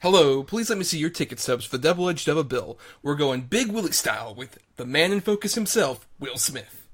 Hello, please let me see your ticket stubs for the double edged of a bill. We're going Big Willy Style with the man in focus himself, Will Smith.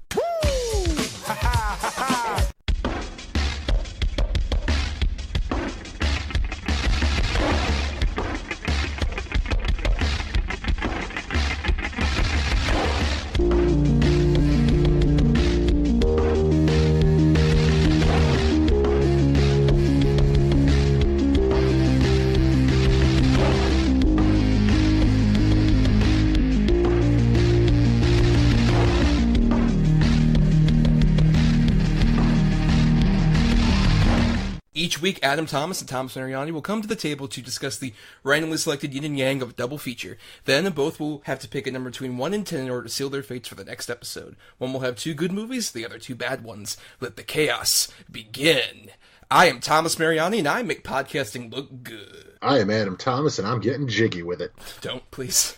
Each week, Adam Thomas and Thomas Mariani will come to the table to discuss the randomly selected yin and yang of a double feature. Then, both will have to pick a number between 1 and 10 in order to seal their fates for the next episode. One will have 2 good movies, the other 2 bad ones. Let the chaos begin. I am Thomas Mariani, and I make podcasting look good. I am Adam Thomas, and I'm getting jiggy with it. Don't, please.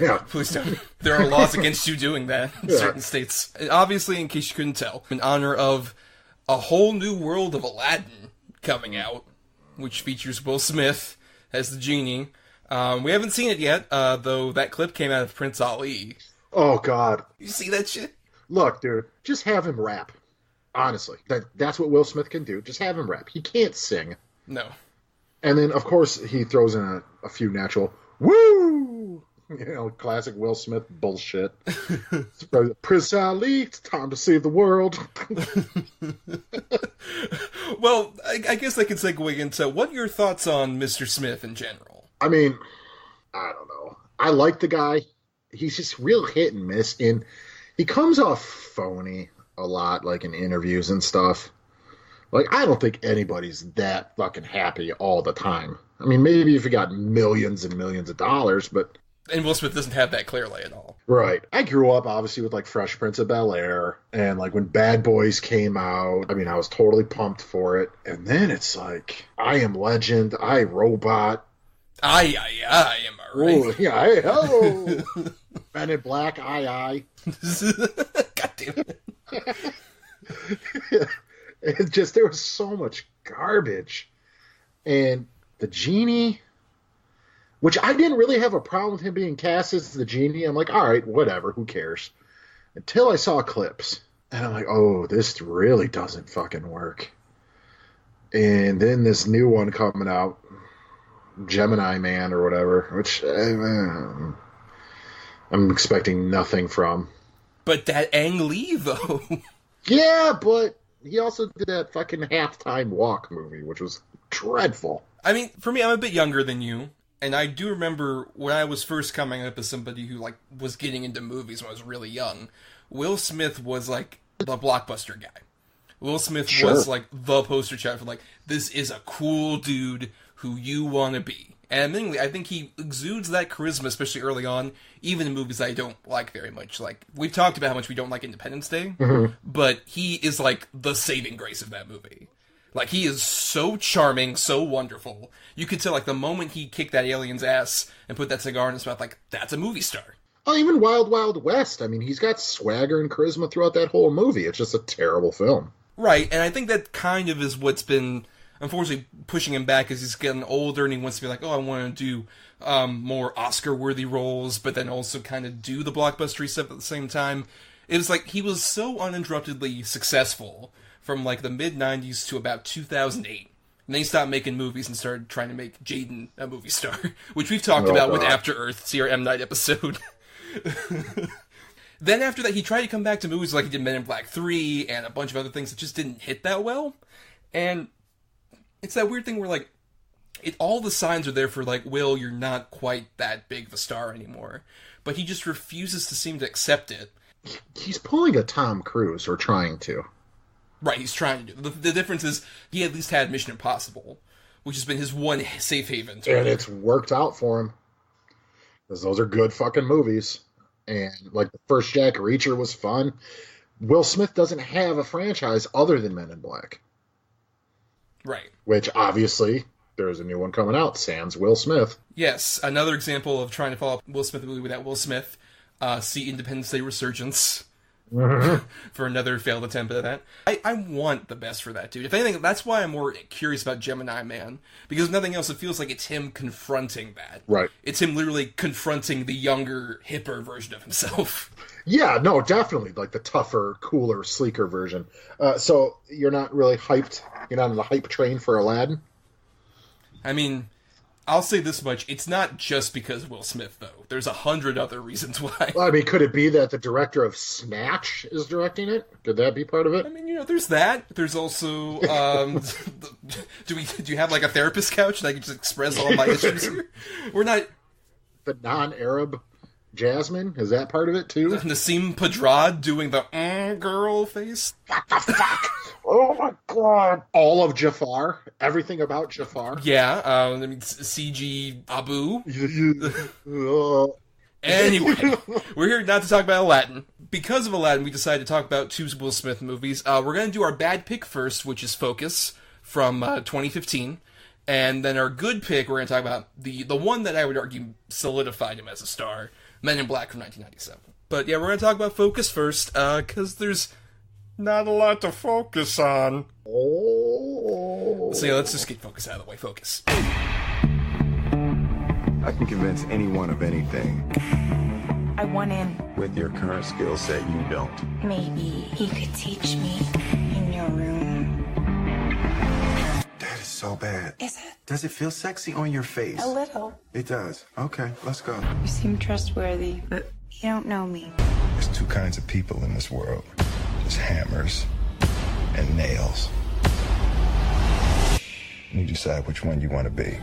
Yeah. Please don't. There are laws against you doing that in certain states. And obviously, in case you couldn't tell, in honor of A Whole New World of Aladdin coming out, which features Will Smith as the genie. We haven't seen it yet, though that clip came out of Prince Ali. Oh, God. You see that shit? Look, dude, just have him rap. Honestly. That's what Will Smith can do. Just have him rap. He can't sing. No. And then, of course, he throws in a few natural, woo! Classic Will Smith bullshit. Prince Ali, it's time to save the world. Well, I guess I could segue into what are your thoughts on Mr. Smith in general? I mean, I don't know. I like the guy. He's just real hit and miss, and he comes off phony a lot, like in interviews and stuff. Like, I don't think anybody's that fucking happy all the time. I mean, maybe if you got millions and millions of dollars, but... And Will Smith doesn't have that clearly at all. Right. I grew up, obviously, with, like, Fresh Prince of Bel-Air, and, like, when Bad Boys came out, I mean, I was totally pumped for it. And then it's like, I Am Legend, I, Robot. Aye, am I right? Oh, yeah, hello. Men in Black, aye. God damn it. It just, there was so much garbage. And the genie... Which I didn't really have a problem with him being cast as the genie. I'm like, all right, whatever, who cares? Until I saw clips. And I'm like, oh, this really doesn't fucking work. And then this new one coming out, Gemini Man or whatever, which I'm expecting nothing from. But that Ang Lee, though. Yeah, but he also did that fucking Halftime Walk movie, which was dreadful. I mean, for me, I'm a bit younger than you. And I do remember when I was first coming up as somebody who, like, was getting into movies when I was really young, Will Smith was, like, the blockbuster guy. Will Smith was, like, the poster child for, like, this is a cool dude who you want to be. And admittedly, I think he exudes that charisma, especially early on, even in movies I don't like very much. Like, we've talked about how much we don't like Independence Day, but he is, like, the saving grace of that movie. Like, he is so charming, so wonderful. You could tell, like, the moment he kicked that alien's ass and put that cigar in his mouth, like, that's a movie star. Oh, even Wild Wild West. I mean, he's got swagger and charisma throughout that whole movie. It's just a terrible film. Right, and I think that kind of is what's been, unfortunately, pushing him back as he's getting older and he wants to be like, oh, I want to do more Oscar-worthy roles, but then also kind of do the blockbustery stuff at the same time. It was like, he was so uninterruptedly successful from, like, the mid-90s to about 2008. And then he stopped making movies and started trying to make Jaden a movie star, which we've talked about with After Earth, see our M. Night episode. Then after that, he tried to come back to movies like he did Men in Black 3 and a bunch of other things that just didn't hit that well. And it's that weird thing where, like, all the signs are there for, like, Will, you're not quite that big of a star anymore. But he just refuses to seem to accept it. He's pulling a Tom Cruise, or trying to. Right, he's trying to do. The difference is he at least had Mission Impossible, which has been his one safe haven. And it's worked out for him. Because those are good fucking movies. And, like, the first Jack Reacher was fun. Will Smith doesn't have a franchise other than Men in Black. Right. Which, obviously, there's a new one coming out, sans Will Smith. Yes, another example of trying to follow up Will Smith movie without Will Smith. See Independence Day Resurgence. for another failed attempt at that. I want the best for that dude. If anything, that's why I'm more curious about Gemini Man, because if nothing else, it feels like it's him confronting that. Right. It's him literally confronting the younger, hipper version of himself. Yeah, no, definitely, like the tougher, cooler, sleeker version. So you're not really hyped? You're not on the hype train for Aladdin? I mean, I'll say this much. It's not just because Will Smith, though. There's 100 other reasons why. Well, I mean, could it be that the director of Snatch is directing it? Could that be part of it? I mean, there's that. There's also, do you have, like, a therapist couch and I can just express all my issues here? We're not... The non-Arab Jasmine? Is that part of it, too? Nassim Pedrad doing the girl face? What the fuck? Oh my god. All of Jafar. Everything about Jafar. Yeah, I mean, CG Abu. Uh, Anyway, we're here not to talk about Aladdin. Because of Aladdin, we decided to talk about two Will Smith movies. We're going to do our bad pick first, which is Focus from 2015. And then our good pick, we're going to talk about the one that I would argue solidified him as a star, Men in Black from 1997. But yeah, we're going to talk about Focus first, because there's not a lot to focus on. oh. So yeah, let's just get Focus out of the way. Focus. I can convince anyone of anything. I want in. With your current skill set, you don't. Maybe he could teach me in your room. That is so bad. Is it? Does it feel sexy on your face? A little. It does. Okay, let's go. You seem trustworthy, but you don't know me. There's two kinds of people in this world. There's hammers and nails. You decide which one you want to be.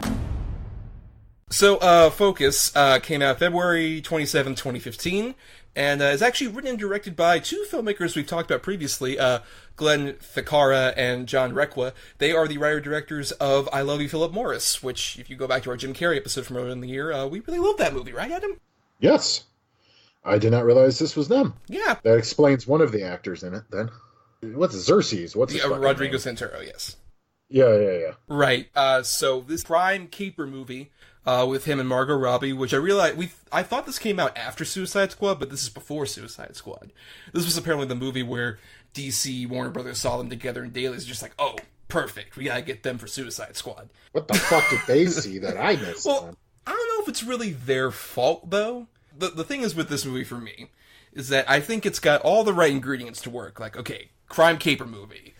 So, Focus came out February 27, 2015, and is actually written and directed by two filmmakers we've talked about previously, Glenn Ficarra and John Requa. They are the writer-directors of I Love You, Philip Morris, which, if you go back to our Jim Carrey episode from earlier in the year, we really loved that movie, right, Adam? Yes. I did not realize this was them. Yeah. That explains one of the actors in it, then. What's Xerxes? What's his fucking Rodrigo name? Santoro, yes. Yeah. Right. So this crime caper movie with him and Margot Robbie, which I realized I thought this came out after Suicide Squad, but this is before Suicide Squad. This was apparently the movie where DC Warner Brothers saw them together, and Daly's just like, oh, perfect, we gotta get them for Suicide Squad. What the fuck did they see that I missed? Well, I don't know if it's really their fault though. The thing is with this movie for me is that I think it's got all the right ingredients to work. Like, okay, crime caper movie.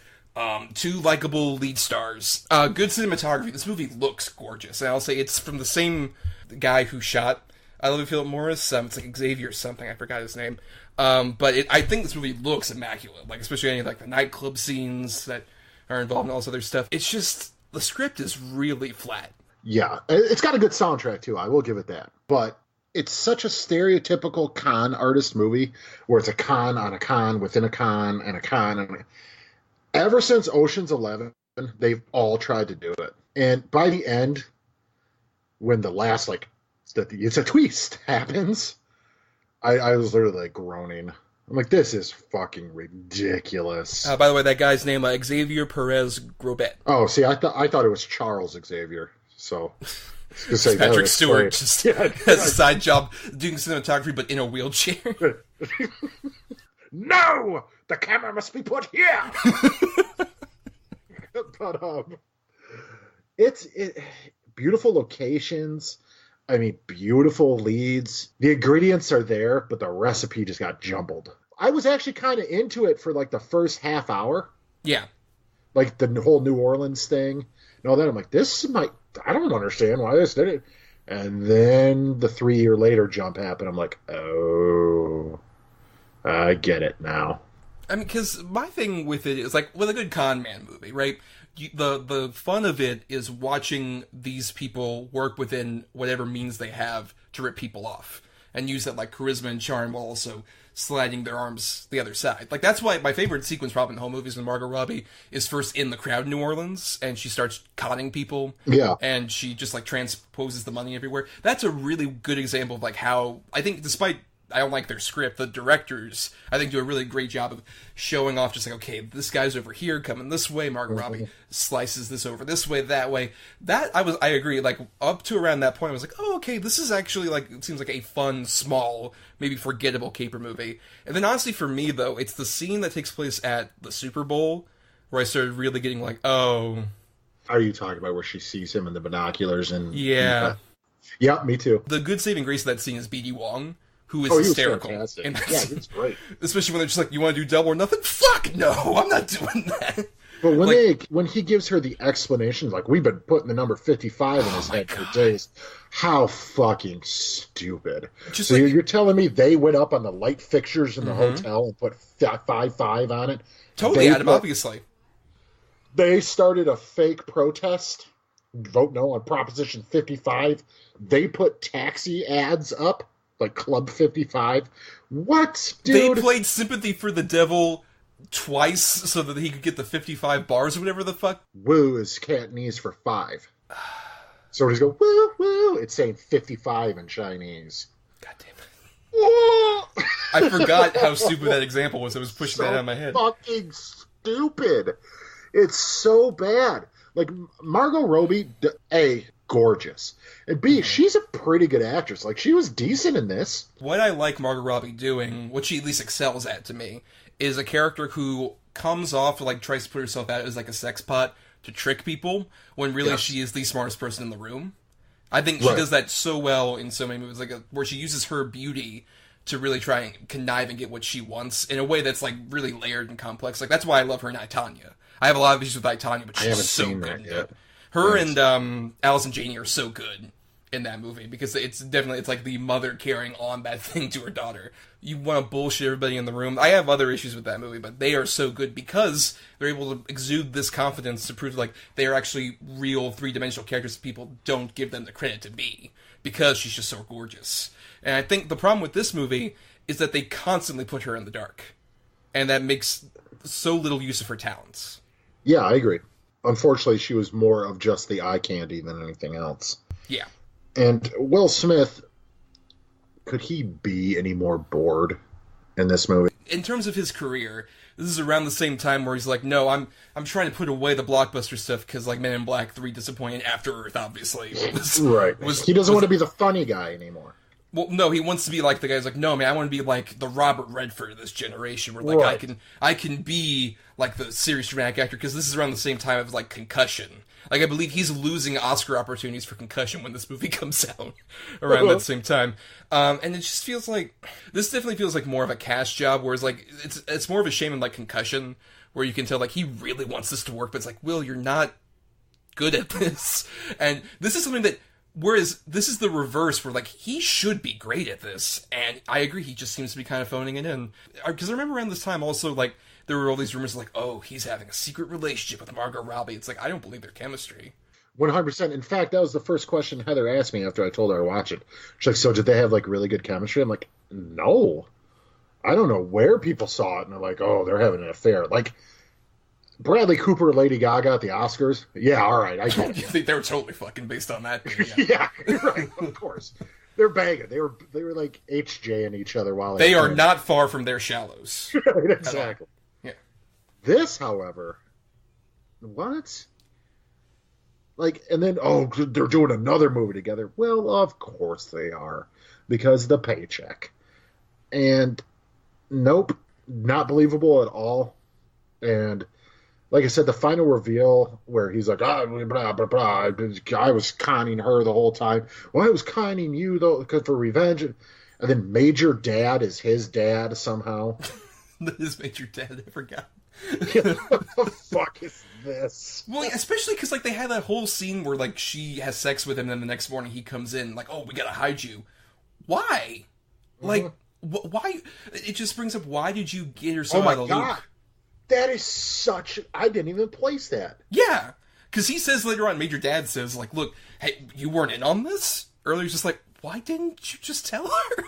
Two likable lead stars. Good cinematography. This movie looks gorgeous. And I'll say it's from the same guy who shot I Love You, Philip Morris. It's like Xavier something. I forgot his name. But I think this movie looks immaculate. Like, especially any of, like, the nightclub scenes that are involved in all this other stuff. It's just, the script is really flat. Yeah. It's got a good soundtrack, too. I will give it that. But it's such a stereotypical con artist movie where it's a con on a con within a con and a con and ever since Ocean's 11, they've all tried to do it. And by the end, when the last, like, it's a twist happens, I was literally, like, groaning. I'm like, this is fucking ridiculous. By the way, that guy's name, Xavier Perez Grobet. Oh, see, I thought it was Charles Xavier, so... Patrick Stewart just has a side job doing cinematography, but in a wheelchair. No! The camera must be put here! But, it's beautiful locations. I mean, beautiful leads. The ingredients are there, but the recipe just got jumbled. I was actually kind of into it for, like, the first half hour. Yeah. Like, the whole New Orleans thing. And all that. I'm like, I don't understand why this did it. And then the 3 year later jump happened. I'm like, oh, I get it now. I mean, because my thing with it is, like, with a good con man movie, right? The fun of it is watching these people work within whatever means they have to rip people off and use that, like, charisma and charm while also sliding their arms the other side. Like, that's why my favorite sequence probably in the whole movie is when Margot Robbie is first in the crowd in New Orleans and she starts conning people. Yeah. And she just, like, transposes the money everywhere. That's a really good example of, like, how I think despite I don't like their script. The directors, I think, do a really great job of showing off just like, okay, this guy's over here coming this way, Margot Robbie slices this over this way, that way. I agree, like, up to around that point, I was like, oh, okay, this is actually, like, it seems like a fun, small, maybe forgettable caper movie. And then, honestly, for me, though, it's the scene that takes place at the Super Bowl where I started really getting like, oh. Are you talking about where she sees him in the binoculars and... Yeah. Yeah, me too. The good saving grace of that scene is BD Wong, who is he hysterical. Was fantastic. Yeah, he's great. Especially when they're just like, you want to do double or nothing? Fuck no, I'm not doing that. But when he gives her the explanation, like, we've been putting the number 55 in his head for days. How fucking stupid. Just so you're telling me they went up on the light fixtures in the hotel and put 55 on it? Totally, Adam, obviously. They started a fake protest. Vote no on Proposition 55. They put taxi ads up, like Club 55. What, dude? They played Sympathy for the Devil twice so that he could get the 55 bars or whatever the fuck. Woo is Cantonese for 5. So he's go woo woo. It's saying 55 in Chinese. God damn it! I forgot how stupid that example was. I was pushing that out of my head. Fucking stupid. It's so bad. Like, Margot Robbie, A, gorgeous. And B, she's a pretty good actress. Like, she was decent in this. What I like Margot Robbie doing, what she at least excels at to me, is a character who comes off, like, tries to put herself out as, like, a sex pot to trick people, when really she is the smartest person in the room. I think she does that so well in so many movies, like, where she uses her beauty to really try and connive and get what she wants in a way that's, like, really layered and complex. Like, that's why I love her in I, Tonya. I have a lot of issues with I, Tonya, but she's so good. Yet. Her and Alice and Janie are so good in that movie, because it's like the mother carrying on that thing to her daughter. You want to bullshit everybody in the room. I have other issues with that movie, but they are so good because they're able to exude this confidence to prove like they are actually real three-dimensional characters that people don't give them the credit to be, because she's just so gorgeous. And I think the problem with this movie is that they constantly put her in the dark, and that makes so little use of her talents. Yeah, I agree. Unfortunately, she was more of just the eye candy than anything else. Yeah. And Will Smith, could he be any more bored in this movie? In terms of his career, this is around the same time where he's like, no, I'm trying to put away the blockbuster stuff because, like, Men in Black 3 disappointed, After Earth, obviously. He doesn't want to be the funny guy anymore. Well, no, he wants to be like the guy's like, no, man, I want to be like the Robert Redford of this generation, where like I can be like the serious dramatic actor, because this is around the same time of like Concussion. Like, I believe he's losing Oscar opportunities for Concussion when this movie comes out around that same time. And it just feels like this definitely feels like more of a cast job, whereas like it's more of a shame in like Concussion, where you can tell like he really wants this to work, but it's like, Will, you're not good at this. And this is something that. Whereas this is the reverse, where like he should be great at this, and I agree, he just seems to be kind of phoning it in. Because I remember around this time also, like, there were all these rumors like, oh, he's having a secret relationship with Margot Robbie. It's like, I don't believe their chemistry. 100%. In fact, that was the first question Heather asked me after I told her to watch it. She's like, so did they have like really good chemistry? I'm like, no. I don't know where people saw it, and they're like, oh, they're having an affair. Like, Bradley Cooper and Lady Gaga at the Oscars? Yeah, all right, I get it. They were totally fucking based on that. Yeah, right, of course. They're banging. They were like HJing each other while they are not far from their shallows. Right, exactly. Yeah. This, however, what? Like, and then, oh, they're doing another movie together. Well, of course they are, because the paycheck. And nope, not believable at all. And like I said, the final reveal where he's like, blah, blah, blah, I was conning her the whole time. Well, I was conning you, though, because for revenge. And then Major Dad is his dad somehow. His Major Dad, I forgot. What the fuck is this? Well, especially because, like, they had that whole scene where, like, she has sex with him, and then the next morning he comes in, like, oh, we gotta hide you. Why? Like, why? It just brings up, why did you get her so out of the loop? That is such... I didn't even place that. Yeah. Because he says later on, Major Dad says, like, look, hey, you weren't in on this? Earlier, he's just like, why didn't you just tell her?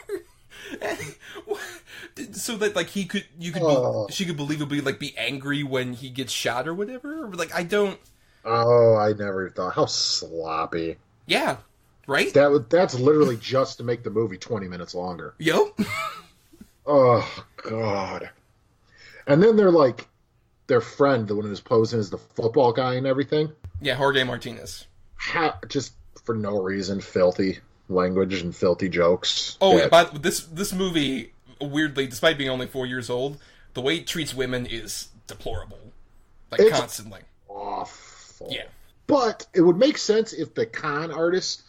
So that, like, she could believably, like, be angry when he gets shot or whatever? Like, I don't... Oh, I never thought. How sloppy. Yeah. Right? That's literally just to make the movie 20 minutes longer. Yep. Oh God. And then they're like their friend, the one who's posing as the football guy and everything. Yeah, Jorge Martinez. Just for no reason, filthy language and filthy jokes. Oh, yeah, but this movie, weirdly, despite being only 4 years old, the way it treats women is deplorable. Like, it's constantly. Awful. Yeah. But it would make sense if the con artists,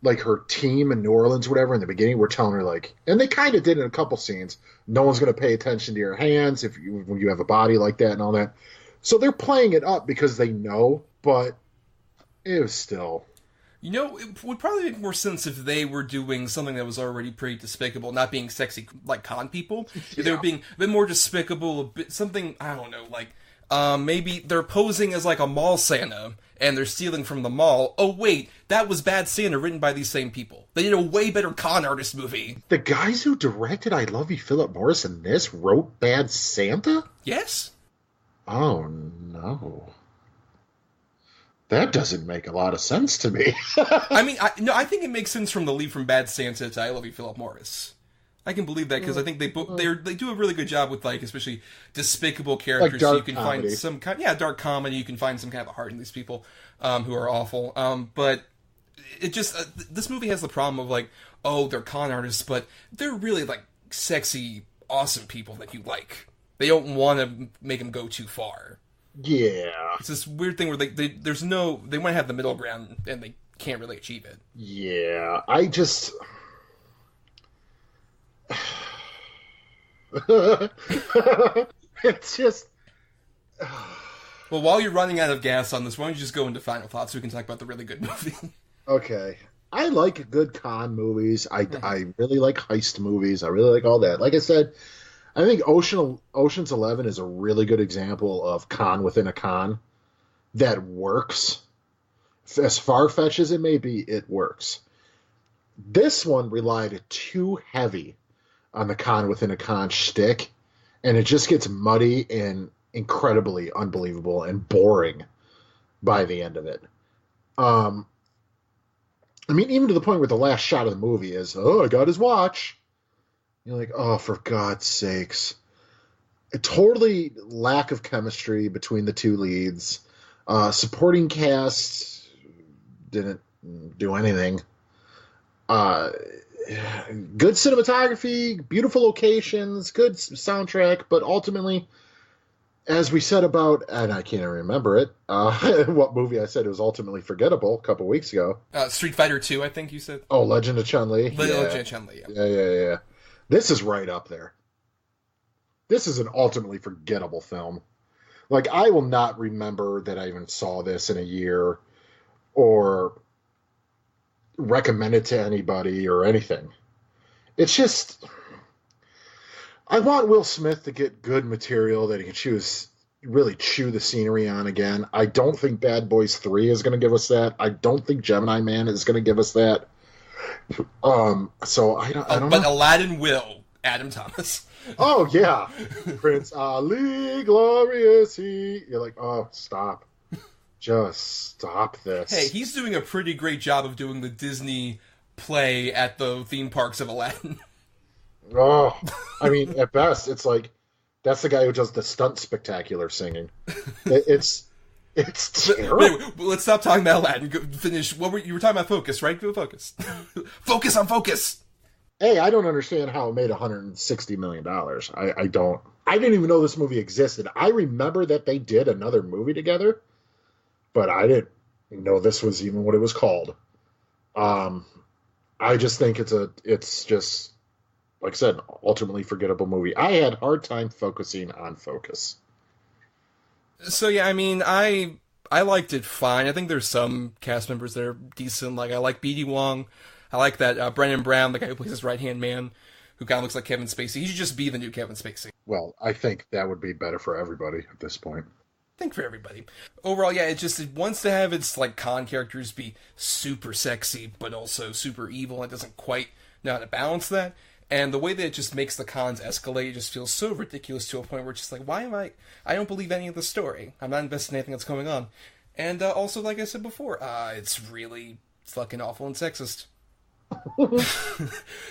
like her team in New Orleans, whatever, in the beginning, were telling her, like, and they kind of did in a couple scenes, no one's going to pay attention to your hands when you have a body like that and all that. So they're playing it up because they know, but it was still... You know, it would probably make more sense if they were doing something that was already pretty despicable, not being sexy like con people. If they were being a bit more despicable, a bit something, I don't know, like, maybe they're posing as like a mall Santa, and they're stealing from the mall. Oh wait, that was Bad Santa, written by these same people. They did a way better con artist movie. The guys who directed I Love You, Philip Morris, and this wrote Bad Santa? Yes. Oh, no. That doesn't make a lot of sense to me. I mean, I think it makes sense from the leap from Bad Santa to I Love You, Philip Morris. I can believe that because I think they do a really good job with, like, especially despicable characters. Like so you can comedy. find some kind, dark comedy. You can find some kind of heart in these people who are awful. But it just this movie has the problem of, like, oh, they're con artists, but they're really, like, sexy, awesome people that you like. They don't want to make them go too far. Yeah. It's this weird thing where they want to have the middle ground and they can't really achieve it. Yeah, I just... it's just... Well, while you're running out of gas on this, why don't you just go into final thoughts so we can talk about the really good movie? Okay. I like good con movies. I really like heist movies. I really like all that. Like I said, I think Ocean's 11 is a really good example of con within a con that works. As far-fetched as it may be, it works. This one relied too heavy on the con within a con shtick, and it just gets muddy and incredibly unbelievable and boring by the end of it. I mean, even to the point where the last shot of the movie is, oh, I got his watch. You're like, oh, for God's sakes. A totally lack of chemistry between the two leads. Supporting cast didn't do anything. Good cinematography, beautiful locations, good soundtrack, but ultimately, as we said about, and I can't even remember it, what movie I said it was ultimately forgettable a couple weeks ago. Street Fighter 2, I think you said. Oh, Legend of Chun-Li. Legend of Chun-Li, yeah. Yeah. This is right up there. This is an ultimately forgettable film. Like, I will not remember that I even saw this in a year or recommend it to anybody or anything. It's just... I want Will Smith to get good material that he can really chew the scenery on again. I don't think Bad Boys 3 is going to give us that. I don't think Gemini Man is going to give us that. So I don't know. But Aladdin will. Adam Thomas. Oh, yeah. Prince Ali, glorious he. You're like, oh, stop. Just stop this. Hey, he's doing a pretty great job of doing the Disney play at the theme parks of Aladdin. Oh, I mean, at best, it's like, that's the guy who does the stunt spectacular singing. It's terrible. Wait, let's stop talking about Aladdin. Finish. You were talking about Focus, right? Go Focus. Focus on Focus. Hey, I don't understand how it made $160 million. I don't. I didn't even know this movie existed. I remember that they did another movie together, but I didn't know this was even what it was called. I just think it's just, like I said, ultimately forgettable movie. I had a hard time focusing on Focus. So yeah, I mean, I liked it fine. I think there's some cast members that are decent. Like, I like B.D. Wong. I like that Brennan Brown, the guy who plays his right-hand man, who kind of looks like Kevin Spacey. He should just be the new Kevin Spacey. Well, I think that would be better for everybody at this point. I think for everybody. Overall, yeah, it wants to have its, like, con characters be super sexy, but also super evil. It doesn't quite know how to balance that. And the way that it just makes the cons escalate just feels so ridiculous to a point where it's just like, why am I don't believe any of the story. I'm not invested in anything that's going on. And also, like I said before, it's really fucking awful and sexist.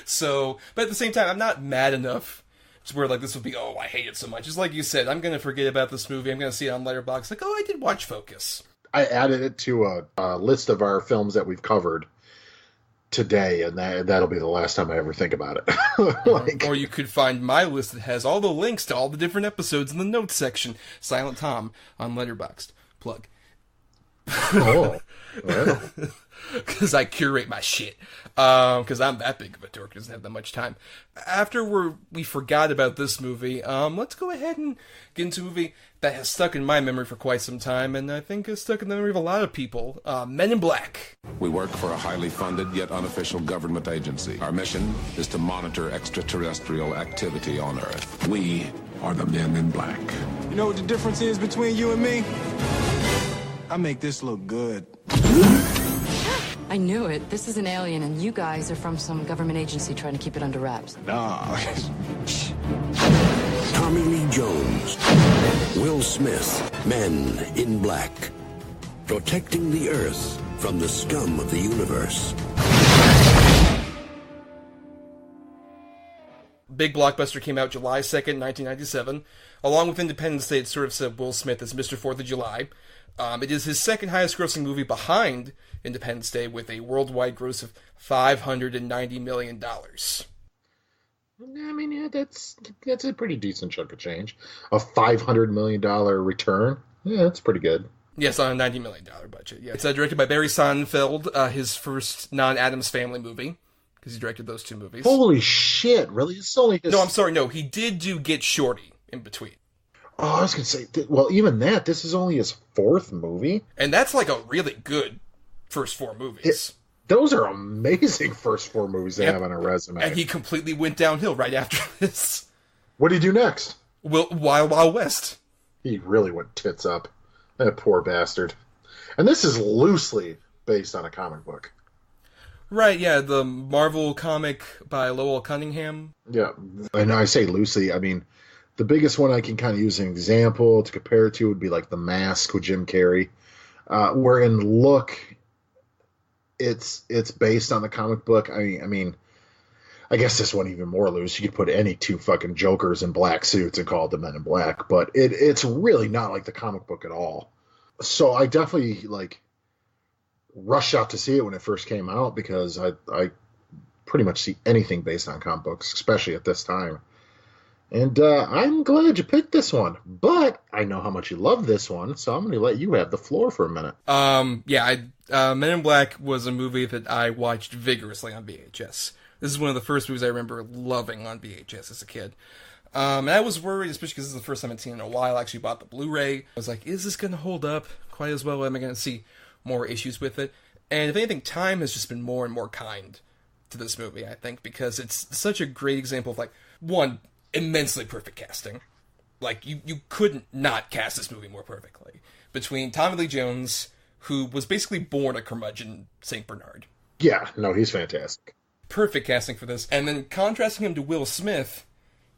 So, but at the same time, I'm not mad enough It's where, like, this would be, oh, I hate it so much. It's like you said, I'm going to forget about this movie. I'm going to see it on Letterboxd. Like, oh, I did watch Focus. I added it to a list of our films that we've covered today, and that'll be the last time I ever think about it. Or you could find my list that has all the links to all the different episodes in the notes section. Silent Tom on Letterboxd. Plug. Oh, well. Because I curate my shit. Because I'm that big of a dork, doesn't have that much time. After we forgot about this movie, let's go ahead and get into a movie that has stuck in my memory for quite some time, and I think has stuck in the memory of a lot of people. Men in Black. We work for a highly funded yet unofficial government agency. Our mission is to monitor extraterrestrial activity on Earth. We are the Men in Black. You know what the difference is between you and me? I make this look good. I knew it. This is an alien, and you guys are from some government agency trying to keep it under wraps. Nah. Tommy Lee Jones, Will Smith, Men in Black. Protecting the Earth from the scum of the universe. Big blockbuster came out July 2nd, 1997. Along with Independence Day, it sort of said Will Smith as Mr. 4th of July. It is his second highest grossing movie behind Independence Day with a worldwide gross of $590 million. I mean, yeah, that's a pretty decent chunk of change. A $500 million return? Yeah, that's pretty good. Yes, on a $90 million budget. Yeah. It's directed by Barry Sonnenfeld, his first non-Addams Family movie, because he directed those two movies. Holy shit, really? It's only his... No, I'm sorry, no, he did do Get Shorty in between. Oh, I was going to say, well, even that, this is only his fourth movie. And that's like a really good first four movies. Those are amazing first four movies they have on a resume. And he completely went downhill right after this. What did he do next? Wild Wild West. He really went tits up. That poor bastard. And this is loosely based on a comic book. Right, yeah, the Marvel comic by Lowell Cunningham. Yeah, and I say loosely, I mean, the biggest one I can kind of use an example to compare it to would be like The Mask with Jim Carrey. Where in look, it's based on the comic book. I mean, I guess this one even more loose. You could put any two fucking Jokers in black suits and call it the Men in Black, but it's really not like the comic book at all. So I definitely rushed out to see it when it first came out because I pretty much see anything based on comic books, especially at this time. And I'm glad you picked this one, but I know how much you love this one, so I'm going to let you have the floor for a minute. Men in Black was a movie that I watched vigorously on VHS. This is one of the first movies I remember loving on VHS as a kid. And I was worried, especially because this is the first time I'd seen it in a while. I actually bought the Blu-ray. I was like, is this going to hold up quite as well? Am I going to see more issues with it? And if anything, time has just been more and more kind to this movie, I think, because it's such a great example of, one, immensely perfect casting. You couldn't not cast this movie more perfectly. Between Tommy Lee Jones, who was basically born a curmudgeon St. Bernard. Yeah, no, he's fantastic. Perfect casting for this. And then contrasting him to Will Smith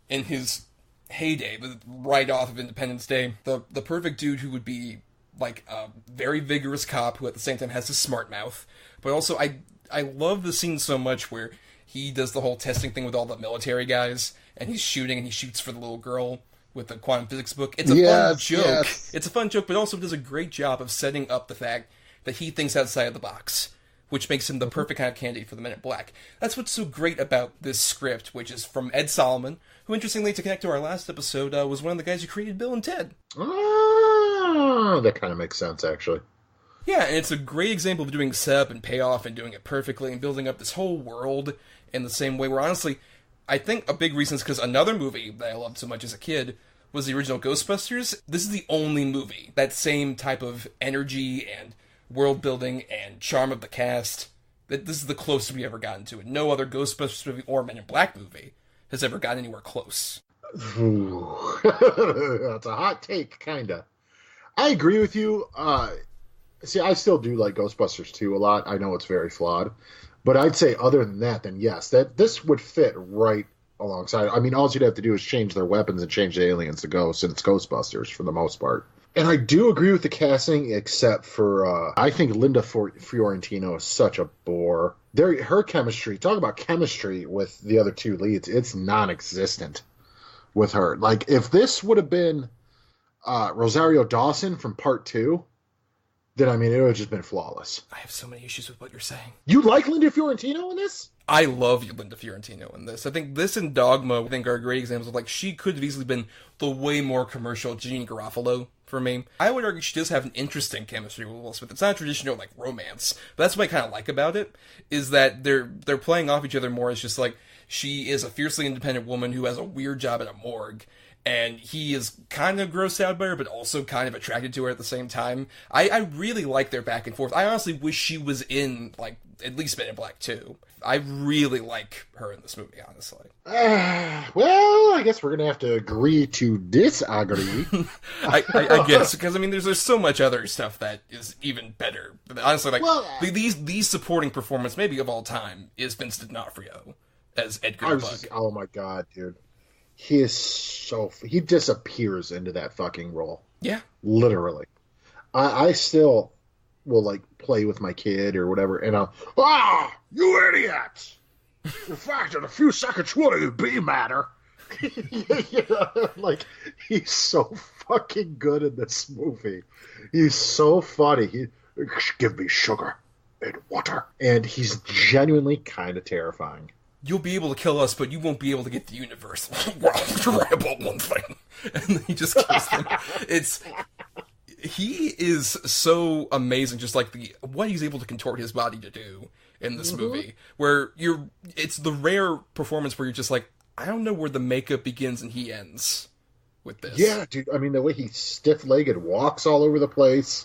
in his heyday, right off of Independence Day. The perfect dude who would be like a very vigorous cop who at the same time has a smart mouth. But also, I love the scene so much where he does the whole testing thing with all the military guys, and he's shooting, and he shoots for the little girl with the quantum physics book. It's a fun joke. Yes. It's a fun joke, but also does a great job of setting up the fact that he thinks outside of the box, which makes him the perfect kind of candidate for the Men in Black. That's what's so great about this script, which is from Ed Solomon, who, interestingly, to connect to our last episode, was one of the guys who created Bill and Ted. Oh, that kind of makes sense, actually. Yeah, and it's a great example of doing setup and payoff and doing it perfectly and building up this whole world in the same way, where honestly, I think a big reason is because another movie that I loved so much as a kid was the original Ghostbusters. This is the only movie, that same type of energy and world building and charm of the cast, that this is the closest we ever gotten to it. No other Ghostbusters movie or Men in Black movie has ever gotten anywhere close. Ooh. That's a hot take, kinda. I agree with you. See, I still do like Ghostbusters 2 a lot. I know it's very flawed. But I'd say other than that, then yes, that this would fit right alongside. I mean, all you'd have to do is change their weapons and change the aliens to ghosts, and it's Ghostbusters for the most part. And I do agree with the casting, except for, I think Linda Fiorentino is such a bore. Her chemistry, talk about chemistry with the other two leads, it's non-existent. with her. Like, if this would have been Rosario Dawson from Part 2, then, I mean, it would have just been flawless. I have so many issues with what you're saying. You like Linda Fiorentino in this? I love Linda Fiorentino in this. I think this and Dogma, I think, are great examples of, like, she could have easily been the way more commercial Jeannie Garofalo for me. I would argue she does have an interesting chemistry with Will Smith. It's not traditional, like, romance. But that's what I kind of like about it, is that they're playing off each other more as just, like, she is a fiercely independent woman who has a weird job at a morgue, and he is kind of grossed out by her, but also kind of attracted to her at the same time. I really like their back and forth. I honestly wish she was in, like, at least Men in Black 2. I really like her in this movie, honestly. Well, I guess we're going to have to agree to disagree. I guess, because, I mean, there's so much other stuff that is even better. Honestly, like, these supporting performance, maybe of all time, is Vincent D'Onofrio as Edgar the Bug. Oh my god, dude. He is he disappears into that fucking role. Yeah. Literally. I still will, like, play with my kid or whatever, and I'll, you idiots! The fact that a few seconds wouldn't be matter. Like, he's so fucking good in this movie. He's so funny. Give me sugar and water. And he's genuinely kind of terrifying. You'll be able to kill us, but you won't be able to get the universe. Well, you're right about one thing. And then he just kills them. He is so amazing, just like what he's able to contort his body to do in this movie. Where it's the rare performance where you're just like, I don't know where the makeup begins and he ends with this. Yeah, dude. I mean, the way he stiff-legged walks all over the place.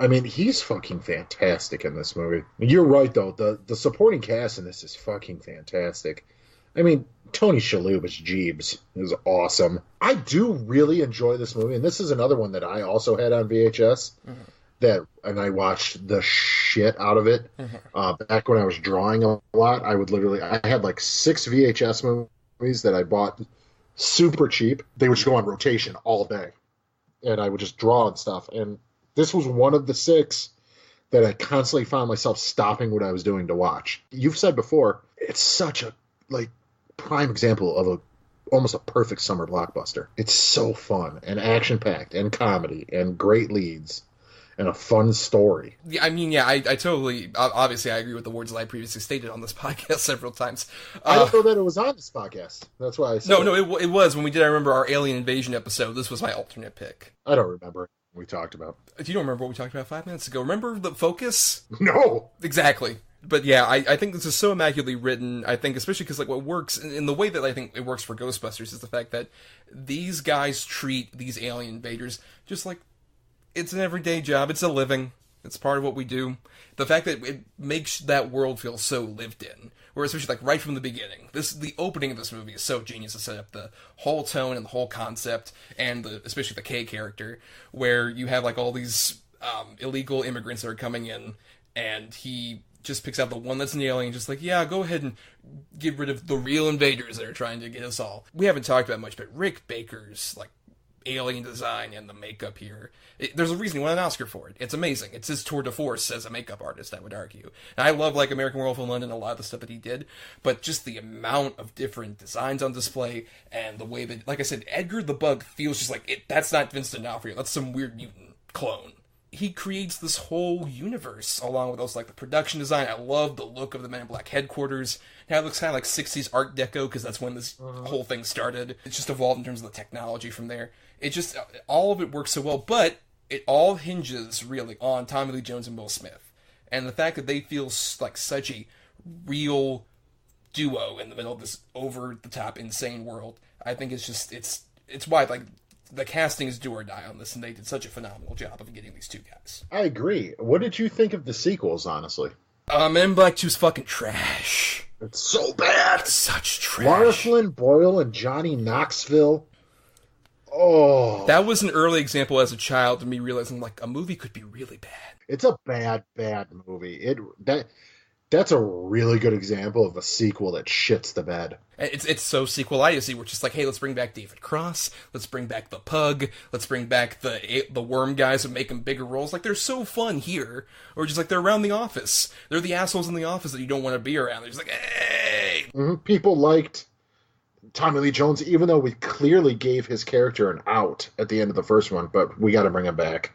I mean, he's fucking fantastic in this movie. You're right, though. The supporting cast in this is fucking fantastic. I mean, Tony Shalhoub as Jeeves is awesome. I do really enjoy this movie, and this is another one that I also had on VHS, and I watched the shit out of it. Back when I was drawing a lot, I had like 6 VHS movies that I bought super cheap. They would just go on rotation all day, and I would just draw and stuff, and this was one of the 6 that I constantly found myself stopping what I was doing to watch. You've said before, it's such a, like, prime example of almost a perfect summer blockbuster. It's so fun and action-packed and comedy and great leads and a fun story. Yeah, I mean, yeah, I totally, obviously I agree with the words that I previously stated on this podcast several times. I didn't know that it was on this podcast. That's why I said No, it was. When we did, I remember our Alien Invasion episode, this was my alternate pick. I don't remember what we talked about. Do you don't remember what we talked about 5 minutes ago? Remember the focus? No! Exactly. But yeah, I think this is so immaculately written. I think, especially because, like, what works, in the way that I think it works for Ghostbusters, is the fact that these guys treat these alien invaders just like it's an everyday job. It's a living. It's part of what we do. The fact that it makes that world feel so lived in, where especially, like, right from the beginning, the opening of this movie is so genius to set up the whole tone and the whole concept, and especially the K character, where you have, like, all these illegal immigrants that are coming in, and he just picks out the one that's an alien, just like, yeah, go ahead and get rid of the real invaders that are trying to get us all. We haven't talked about much, but Rick Baker's, like, alien design and the makeup here, there's a reason he won an Oscar for it. It's amazing. It's his tour de force as a makeup artist, I would argue. And I love, like, American Werewolf in London, a lot of the stuff that he did, but just the amount of different designs on display, and the way that, like I said, Edgar the Bug feels just like, that's not Vincent D'Onofrio, that's some weird mutant clone. He creates this whole universe, along with also, like, the production design. I love the look of the Men in Black headquarters. Now it looks kind of like 60s Art Deco, because that's when this whole thing started. It's just evolved in terms of the technology from there. It just, all of it works so well, but it all hinges, really, on Tommy Lee Jones and Will Smith. And the fact that they feel like such a real duo in the middle of this over-the-top, insane world, I think it's just, it's why, like, the casting is do or die on this, and they did such a phenomenal job of getting these two guys. I agree. What did you think of the sequels, honestly? Men in Black 2's fucking trash. It's so bad. It's such trash. Lawrence Lynn Boyle and Johnny Knoxville. Oh. That was an early example as a child of me realizing, like, a movie could be really bad. It's a bad movie. That's a really good example of a sequel that shits the bed. It's so sequelitis-y. We're just like, hey, let's bring back David Cross. Let's bring back the Pug. Let's bring back the Worm guys and make them bigger roles. Like, they're so fun here. Or just like, they're around the office. They're the assholes in the office that you don't want to be around. They're just like, hey! People liked Tommy Lee Jones, even though we clearly gave his character an out at the end of the first one, but we got to bring him back.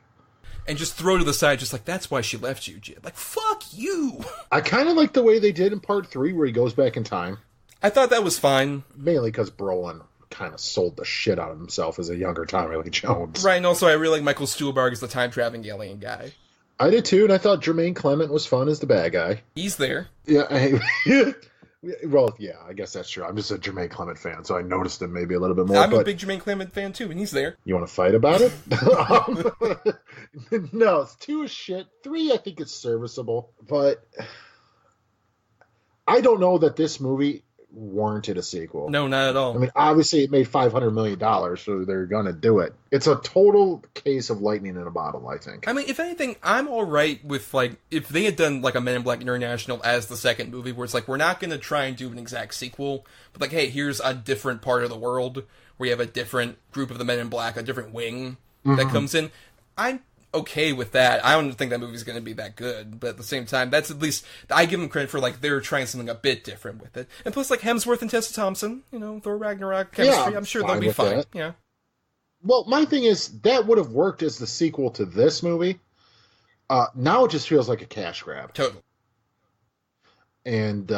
And just throw to the side, just like, that's why she left you, Jim. Like, fuck you! I kind of like the way they did in part 3, where he goes back in time. I thought that was fine. Mainly because Brolin kind of sold the shit out of himself as a younger Tommy Lee Jones. Right, and also I really like Michael Stuhlbarg as the time-traveling alien guy. I did too, and I thought Jermaine Clement was fun as the bad guy. He's there. Yeah, well, yeah, I guess that's true. I'm just a Jermaine Clement fan, so I noticed him maybe a little bit more. I'm a big Jermaine Clement fan too, and he's there. You want to fight about it? No, 2 is shit. 3, I think it's serviceable, but I don't know that this movie warranted a sequel. No, not at all. I mean, obviously it made $500 million, so they're gonna do it. It's a total case of lightning in a bottle, I think. I mean, if anything, I'm alright with, like, if they had done, like, a Men in Black International as the second movie, where it's like, we're not gonna try and do an exact sequel, but like, hey, here's a different part of the world, where you have a different group of the Men in Black, a different wing that comes in. I'm okay with that. I don't think that movie's going to be that good, but at the same time, that's at least, I give them credit for, like, they're trying something a bit different with it. And plus, like, Hemsworth and Tessa Thompson, you know, Thor Ragnarok chemistry, Yeah, I'm sure they'll be fine. that. Yeah. Well, my thing is, that would have worked as the sequel to this movie. Now it just feels like a cash grab. Totally. And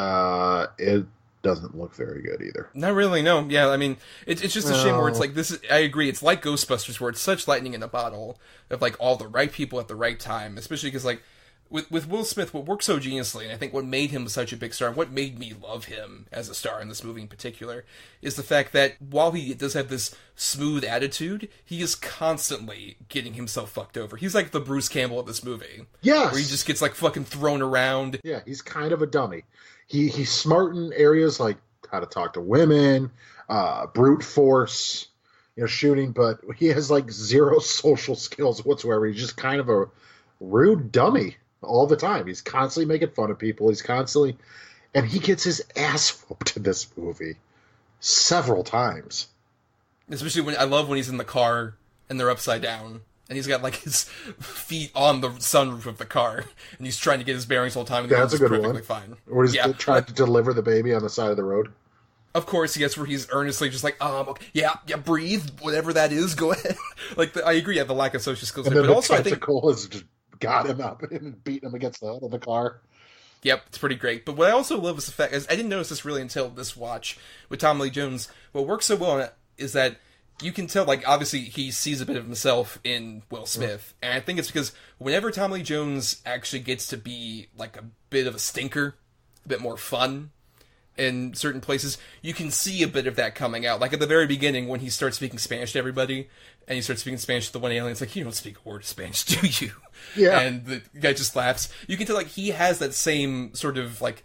it doesn't look very good either. Not really, no. Yeah, I mean, it's just a shame where it's like, this is, I agree, it's like Ghostbusters, where it's such lightning in a bottle of, like, all the right people at the right time, especially because, like, with Will Smith, what worked so geniusly, and I think what made him such a big star, what made me love him as a star in this movie in particular, is the fact that while he does have this smooth attitude, he is constantly getting himself fucked over. He's like the Bruce Campbell of this movie. Yes! Where he just gets, like, fucking thrown around. Yeah, he's kind of a dummy. He's smart in areas like how to talk to women, brute force, you know, shooting, but he has like zero social skills whatsoever. He's just kind of a rude dummy all the time. He's constantly making fun of people. And he gets his ass whooped in this movie several times. Especially when, I love when he's in the car and they're upside down. And he's got, like, his feet on the sunroof of the car. And he's trying to get his bearings the whole time. And That's a good perfectly one. Fine. Or he's trying to deliver the baby on the side of the road. Of course, yes, where he's earnestly just like, okay, yeah, breathe, whatever that is, go ahead. Like, I agree, I have the lack of social skills. And There, then but the also, I think... tentacle has just got him up and beaten him against the hood of the car. Yep, it's pretty great. But what I also love is the fact, I didn't notice this really until this watch with Tommy Lee Jones. What works so well on it is that you can tell, like, obviously he sees a bit of himself in Will Smith. And I think it's because whenever Tommy Lee Jones actually gets to be, like, a bit of a stinker, a bit more fun in certain places, you can see a bit of that coming out. Like, at the very beginning, when he starts speaking Spanish to everybody, and he starts speaking Spanish to the one alien, it's like, you don't speak a word of Spanish, do you? Yeah. And the guy just laughs. You can tell, like, he has that same sort of, like,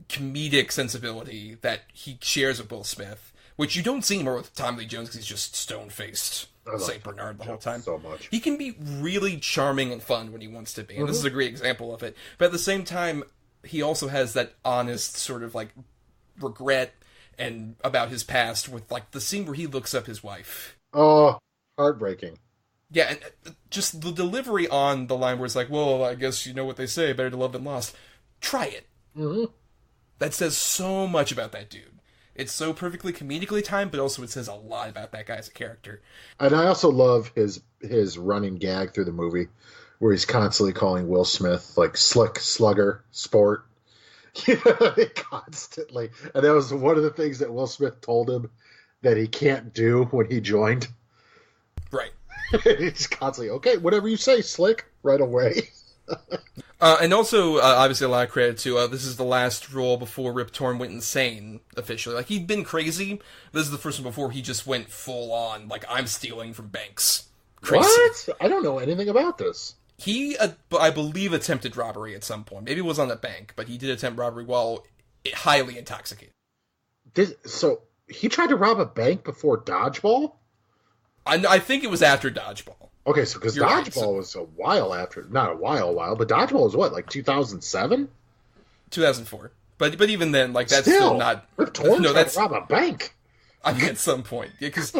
comedic sensibility that he shares with Will Smith, which you don't see anymore with Tommy Lee Jones because he's just stone-faced St. Bernard the whole time. So much. He can be really charming and fun when he wants to be, and this is a great example of it. But at the same time, he also has that honest sort of, like, regret and about his past with, like, the scene where he looks up his wife. Oh, heartbreaking. Yeah, and just the delivery on the line where it's like, well, I guess you know what they say, better to love than lost. Try it. Mm-hmm. That says so much about that dude. It's so perfectly comedically timed, but also it says a lot about that guy as a character. And I also love his running gag through the movie, where he's constantly calling Will Smith, like, slick, slugger, sport. Constantly. And that was one of the things that Will Smith told him that he can't do when he joined. Right. He's constantly, okay, whatever you say, slick, right away. And also, obviously, a lot of credit to, this is the last role before Rip Torn went insane, officially. Like, he'd been crazy. This is the first one before he just went full on, like, I'm stealing from banks. Crazy. What? I don't know anything about this. He, I believe, attempted robbery at some point. Maybe it was on a bank, but he did attempt robbery while highly intoxicated. So, he tried to rob a bank before Dodgeball? I think it was after Dodgeball. Okay, so because Dodgeball was a while after, not a while, but Dodgeball was what, like 2007? 2004. But even then, like, that's still not... Rip Torn tried to rob a bank. I mean, at some point. Yeah, because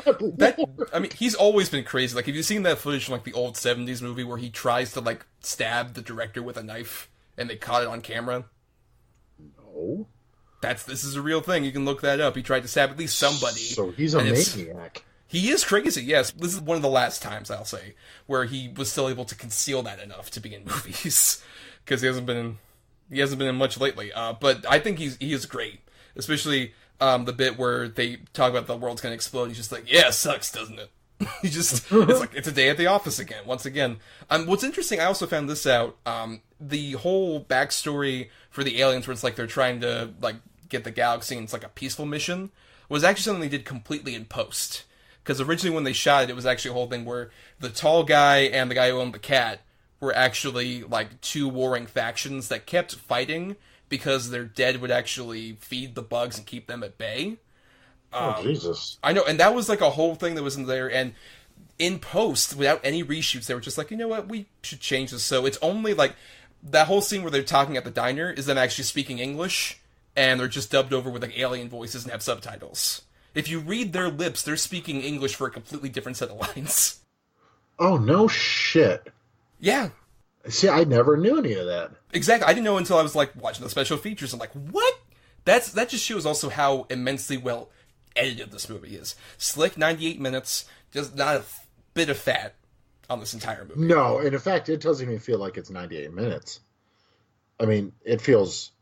I mean, he's always been crazy. Like, have you seen that footage from, like, the old 70s movie where he tries to, like, stab the director with a knife and they caught it on camera? No. This is a real thing. You can look that up. He tried to stab at least somebody. So he's a maniac. He is crazy, yes. This is one of the last times, I'll say, where he was still able to conceal that enough to be in movies. Because he hasn't been in much lately. But I think he is great. Especially the bit where they talk about the world's going to explode. He's just like, yeah, sucks, doesn't it? It's like, it's a day at the office again, once again. What's interesting, I also found this out, the whole backstory for the aliens where it's like they're trying to, like, get the galaxy and it's like a peaceful mission, was actually something they did completely in post. Because originally when they shot it, it was actually a whole thing where the tall guy and the guy who owned the cat were actually, like, two warring factions that kept fighting because their dead would actually feed the bugs and keep them at bay. Jesus. I know, and that was like a whole thing that was in there, and in post, without any reshoots, they were just like, you know what, we should change this. So it's only like, that whole scene where they're talking at the diner is them actually speaking English, and they're just dubbed over with like alien voices and have subtitles. If you read their lips, they're speaking English for a completely different set of lines. Oh, no shit. Yeah. See, I never knew any of that. Exactly. I didn't know until I was like watching the special features. I'm like, what? That just shows also how immensely well edited this movie is. Slick, 98 minutes, just not a bit of fat on this entire movie. No, and in fact, it doesn't even feel like it's 98 minutes. I mean, it feels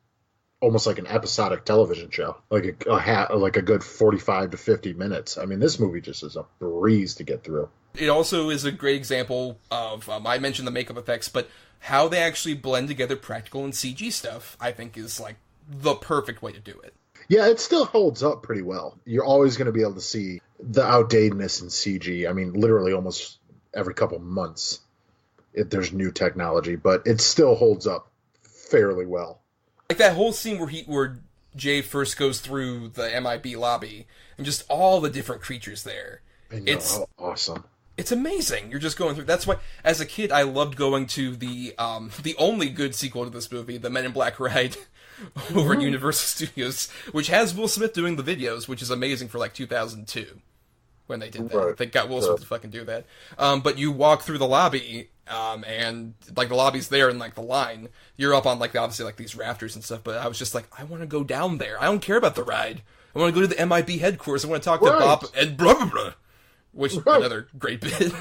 almost like an episodic television show, like a good 45 to 50 minutes. I mean, this movie just is a breeze to get through. It also is a great example of, I mentioned the makeup effects, but how they actually blend together practical and CG stuff, I think is like the perfect way to do it. Yeah, it still holds up pretty well. You're always going to be able to see the outdatedness in CG. I mean, literally almost every couple months there's new technology, but it still holds up fairly well. Like that whole scene where Jay first goes through the MIB lobby and just all the different creatures there. It's awesome. It's amazing. You're just going through. That's why, as a kid, I loved going to the only good sequel to this movie, the Men in Black ride over at Universal Studios, which has Will Smith doing the videos, which is amazing for like 2002 when they did that. Right. They got Will Smith to fucking do that. But you walk through the lobby, and like the lobby's there in like the line. You're up on like obviously like these rafters and stuff. But I was just like, I want to go down there. I don't care about the ride. I want to go to the MIB headquarters. I want to talk to Bob and blah blah blah. Which is another great bit.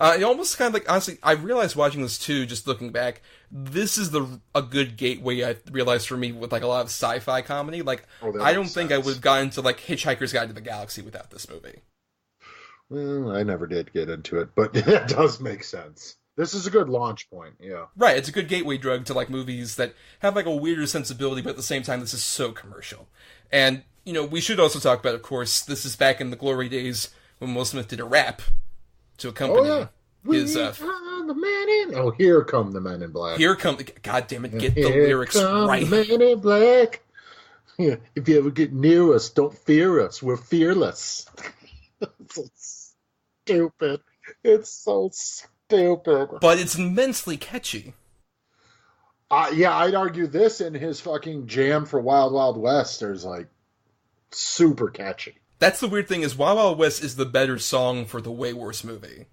It almost kind of like, honestly, I realized watching this too, just looking back, this is a good gateway, I realized, for me with like a lot of sci-fi comedy. Like, I don't think I would have gotten to like Hitchhiker's Guide to the Galaxy without this movie. Well, I never did get into it, but it does make sense. This is a good launch point, yeah. Right, it's a good gateway drug to like movies that have like a weirder sensibility, but at the same time, this is so commercial. And, you know, we should also talk about, of course, this is back in the glory days when Will Smith did a rap to accompany his... the men in... Oh, here come the Men in Black. Here come... God damn it, get the lyrics right. The Men in Black. Yeah, if you ever get near us, don't fear us. We're fearless. It's so stupid. It's so stupid. But it's immensely catchy. Yeah, I'd argue this and his fucking jam for Wild Wild West is like super catchy. That's the weird thing is Wild Wild West is the better song for the way worse movie.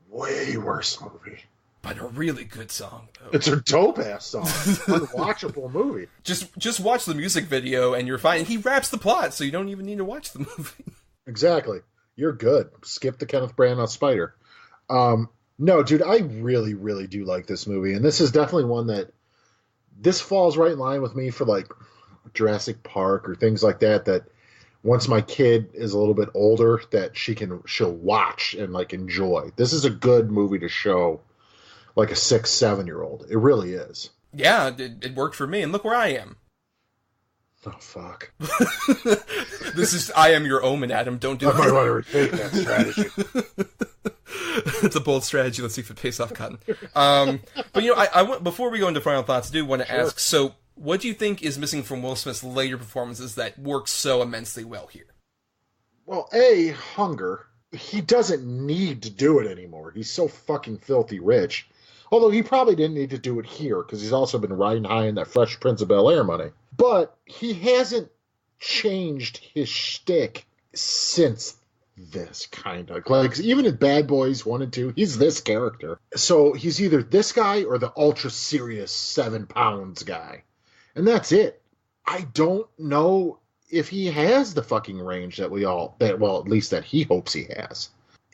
Way worse movie. But a really good song, though. It's a dope-ass song. Unwatchable movie. Just watch the music video and you're fine. He raps the plot, so you don't even need to watch the movie. Exactly. You're good. Skip the Kenneth Branagh Spider. No, dude, I really, really do like this movie. And this is definitely one that... This falls right in line with me for, like, Jurassic Park or things like that, that once my kid is a little bit older, that she'll watch and, like, enjoy. This is a good movie to show, like, a 6, 7-year-old. It really is. Yeah, it worked for me, and look where I am. Oh, fuck. This is I Am Your Omen, Adam. Don't do that. I might want to rethink that strategy. It's a bold strategy. Let's see if it pays off, Cotton. But, you know, I want, before we go into final thoughts, I do want to ask, so what do you think is missing from Will Smith's later performances that works so immensely well here? Well, hunger. He doesn't need to do it anymore. He's so fucking filthy rich. Although he probably didn't need to do it here, because he's also been riding high in that Fresh Prince of Bel-Air money. But he hasn't changed his shtick since this, kind of. Like, even in Bad Boys 1 and 2, he's this character. So he's either this guy or the ultra-serious 7 pounds guy. And that's it. I don't know if he has the fucking range that at least that he hopes he has.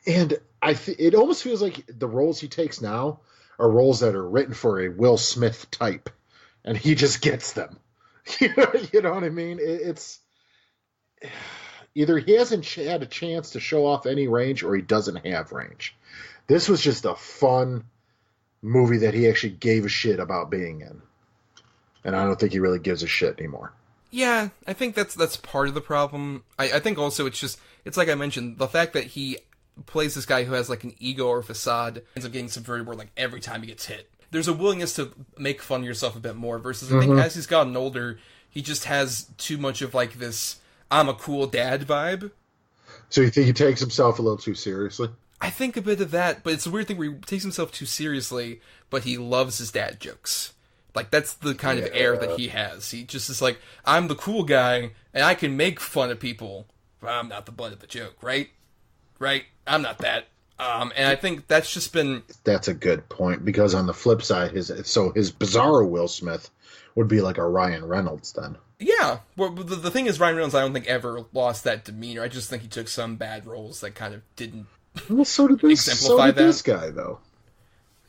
And it almost feels like the roles he takes now are roles that are written for a Will Smith type, and he just gets them. You know what I mean? It's either he hasn't had a chance to show off any range, or he doesn't have range. This was just a fun movie that he actually gave a shit about being in, and I don't think he really gives a shit anymore. Yeah, I think that's part of the problem. I think also it's like I mentioned, the fact that he plays this guy who has like an ego or facade ends up getting subverted where like every time he gets hit. There's a willingness to make fun of yourself a bit more versus I think as he's gotten older, he just has too much of like this I'm a cool dad vibe. So you think he takes himself a little too seriously? I think a bit of that, but it's a weird thing where he takes himself too seriously, but he loves his dad jokes. Like, that's the kind of air that he has. He just is like, I'm the cool guy, and I can make fun of people, but I'm not the butt of the joke, right? Right? I'm not that. And I think that's just been... That's a good point, because on the flip side, his bizarro Will Smith would be like a Ryan Reynolds then. Yeah. Well, the thing is, Ryan Reynolds, I don't think ever lost that demeanor. I just think he took some bad roles that kind of didn't well, so did this guy, though.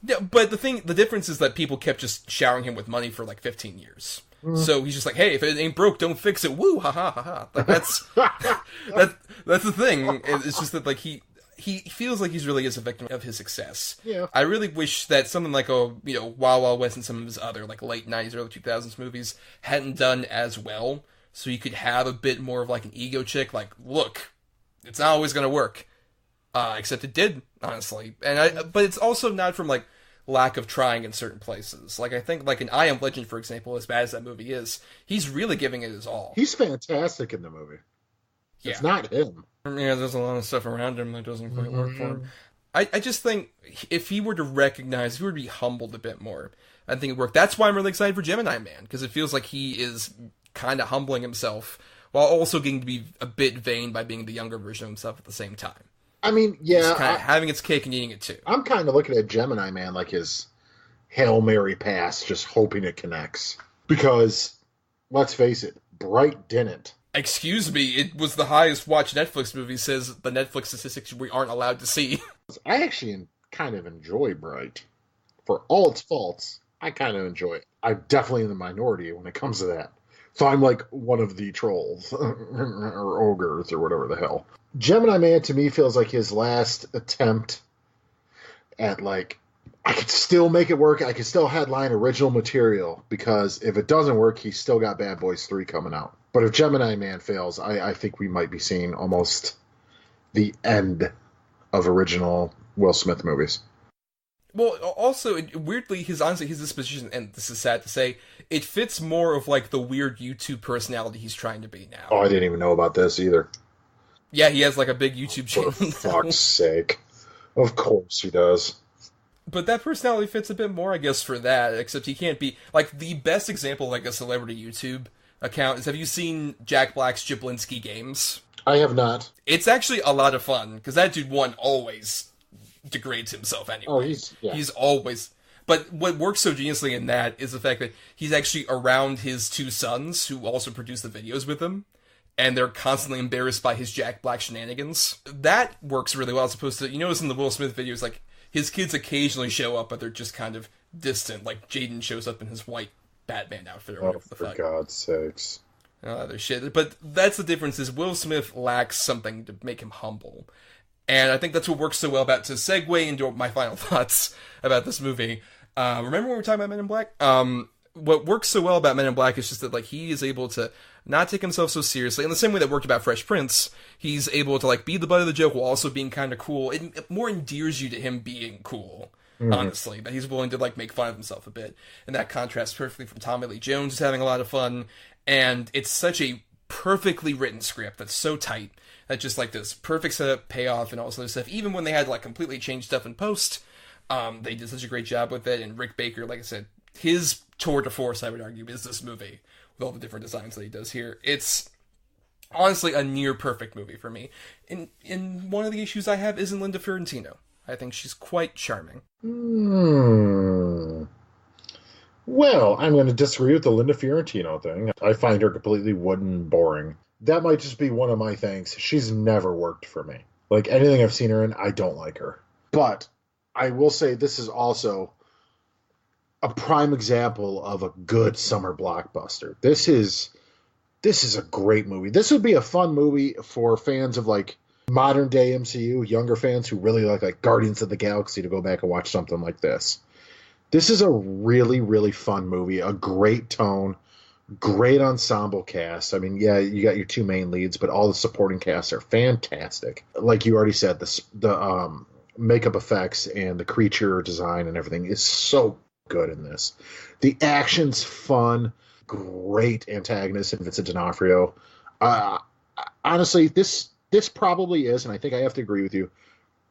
Yeah, but the difference is that people kept just showering him with money for like 15 years. So he's just like, hey, if it ain't broke, don't fix it. Woo, ha ha ha ha. Like that's that's the thing. It's just that like he feels like he's really is a victim of his success. Yeah. I really wish that something like Wild Wild West and some of his other like late 90s, early 2000s movies hadn't done as well. So you could have a bit more of like an ego chick, like, look, it's not always gonna work. Except it did, honestly. But it's also not from like lack of trying in certain places. Like I think like in I Am Legend, for example, as bad as that movie is, he's really giving it his all. He's fantastic in the movie. Yeah. It's not him. Yeah, there's a lot of stuff around him that doesn't quite work for him. I just think if he were to recognize, if he were to be humbled a bit more, I think it'd work. That's why I'm really excited for Gemini Man, because it feels like he is kind of humbling himself while also getting to be a bit vain by being the younger version of himself at the same time. I mean, yeah. It's kind of having its cake and eating it too. I'm kind of looking at Gemini Man like his Hail Mary pass, just hoping it connects. Because, let's face it, Bright didn't. Excuse me, it was the highest watched Netflix movie, says the Netflix statistics we aren't allowed to see. I actually kind of enjoy Bright. For all its faults, I kind of enjoy it. I'm definitely in the minority when it comes to that. So I'm like one of the trolls, or ogres, or whatever the hell. Gemini Man, to me, feels like his last attempt at, like, I could still make it work, I could still headline original material, because if it doesn't work, he's still got Bad Boys 3 coming out. But if Gemini Man fails, I think we might be seeing almost the end of original Will Smith movies. Well, also, weirdly, his disposition, and this is sad to say, it fits more of, like, the weird YouTube personality he's trying to be now. Oh, I didn't even know about this either. Yeah, he has, like, a big YouTube channel. For fuck's sake. Of course he does. But that personality fits a bit more, I guess, for that, except he can't be... Like, the best example of, like, a celebrity YouTube account is, have you seen Jack Black's Jablinski Games? I have not. It's actually a lot of fun, because that dude, always degrades himself anyway. Oh, He's always... But what works so geniusly in that is the fact that he's actually around his two sons, who also produce the videos with him, and they're constantly embarrassed by his Jack Black shenanigans. That works really well, as opposed to, you notice in the Will Smith videos, like, his kids occasionally show up, but they're just kind of distant. Like, Jaden shows up in his white Batman outfit or whatever the fuck. For God's sakes. Other shit. But that's the difference, is Will Smith lacks something to make him humble. And I think that's what works so well about, to segue into my final thoughts about this movie. Remember when we were talking about Men in Black? What works so well about Men in Black is just that, like, he is able to not take himself so seriously. In the same way that worked about Fresh Prince, he's able to, like, be the butt of the joke while also being kind of cool. It more endears you to him being cool, honestly. That he's willing to, like, make fun of himself a bit. And that contrasts perfectly from Tommy Lee Jones, who's having a lot of fun. And it's such a perfectly written script that's so tight that just, like, this perfect setup, payoff, and all this other stuff. Even when they had to, like, completely change stuff in post, they did such a great job with it. And Rick Baker, like I said, his tour de force, I would argue, is this movie, with all the different designs that he does here. It's honestly a near perfect movie for me. And one of the issues I have isn't Linda Fiorentino. I think she's quite charming. Well, I'm going to disagree with the Linda Fiorentino thing. I find her completely wooden and boring. That might just be one of my things. She's never worked for me. Like, anything I've seen her in, I don't like her. But I will say this is also a prime example of a good summer blockbuster. This is a great movie. This would be a fun movie for fans of, like, modern day MCU, younger fans who really like Guardians of the Galaxy to go back and watch something like this. This is a really, really fun movie. A great tone, great ensemble cast. I mean, yeah, you got your two main leads, but all the supporting casts are fantastic. Like you already said, the makeup effects and the creature design and everything is so good in this. The action's fun. Great antagonist in Vincent D'Onofrio. Honestly, this probably is, and I think I have to agree with you,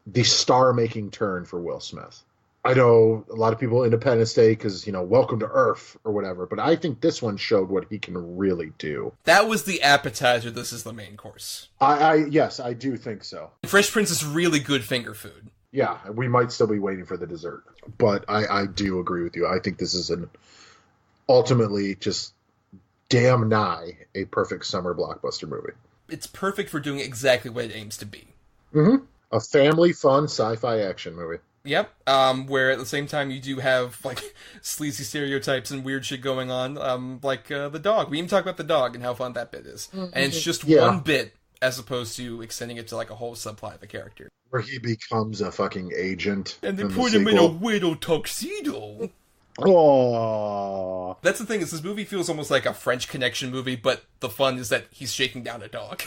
the star-making turn for Will Smith. I know a lot of people Independence Day because, Welcome to Earth or whatever, but I think this one showed what he can really do. That was the appetizer. This is the main course. Yes, I do think so. Fresh Prince is really good finger food. Yeah, we might still be waiting for the dessert, but I do agree with you. I think this is ultimately just damn nigh a perfect summer blockbuster movie. It's perfect for doing exactly what it aims to be. Mm-hmm. A family fun sci-fi action movie. Yep. Where at the same time you do have like sleazy stereotypes and weird shit going on, like the dog. We even talk about the dog and how fun that bit is, and it's just one bit as opposed to extending it to like a whole subplot of a character where he becomes a fucking agent, and they put him in a widow tuxedo. Oh, that's the thing. Is this movie feels almost like a French Connection movie, but the fun is that he's shaking down a dog.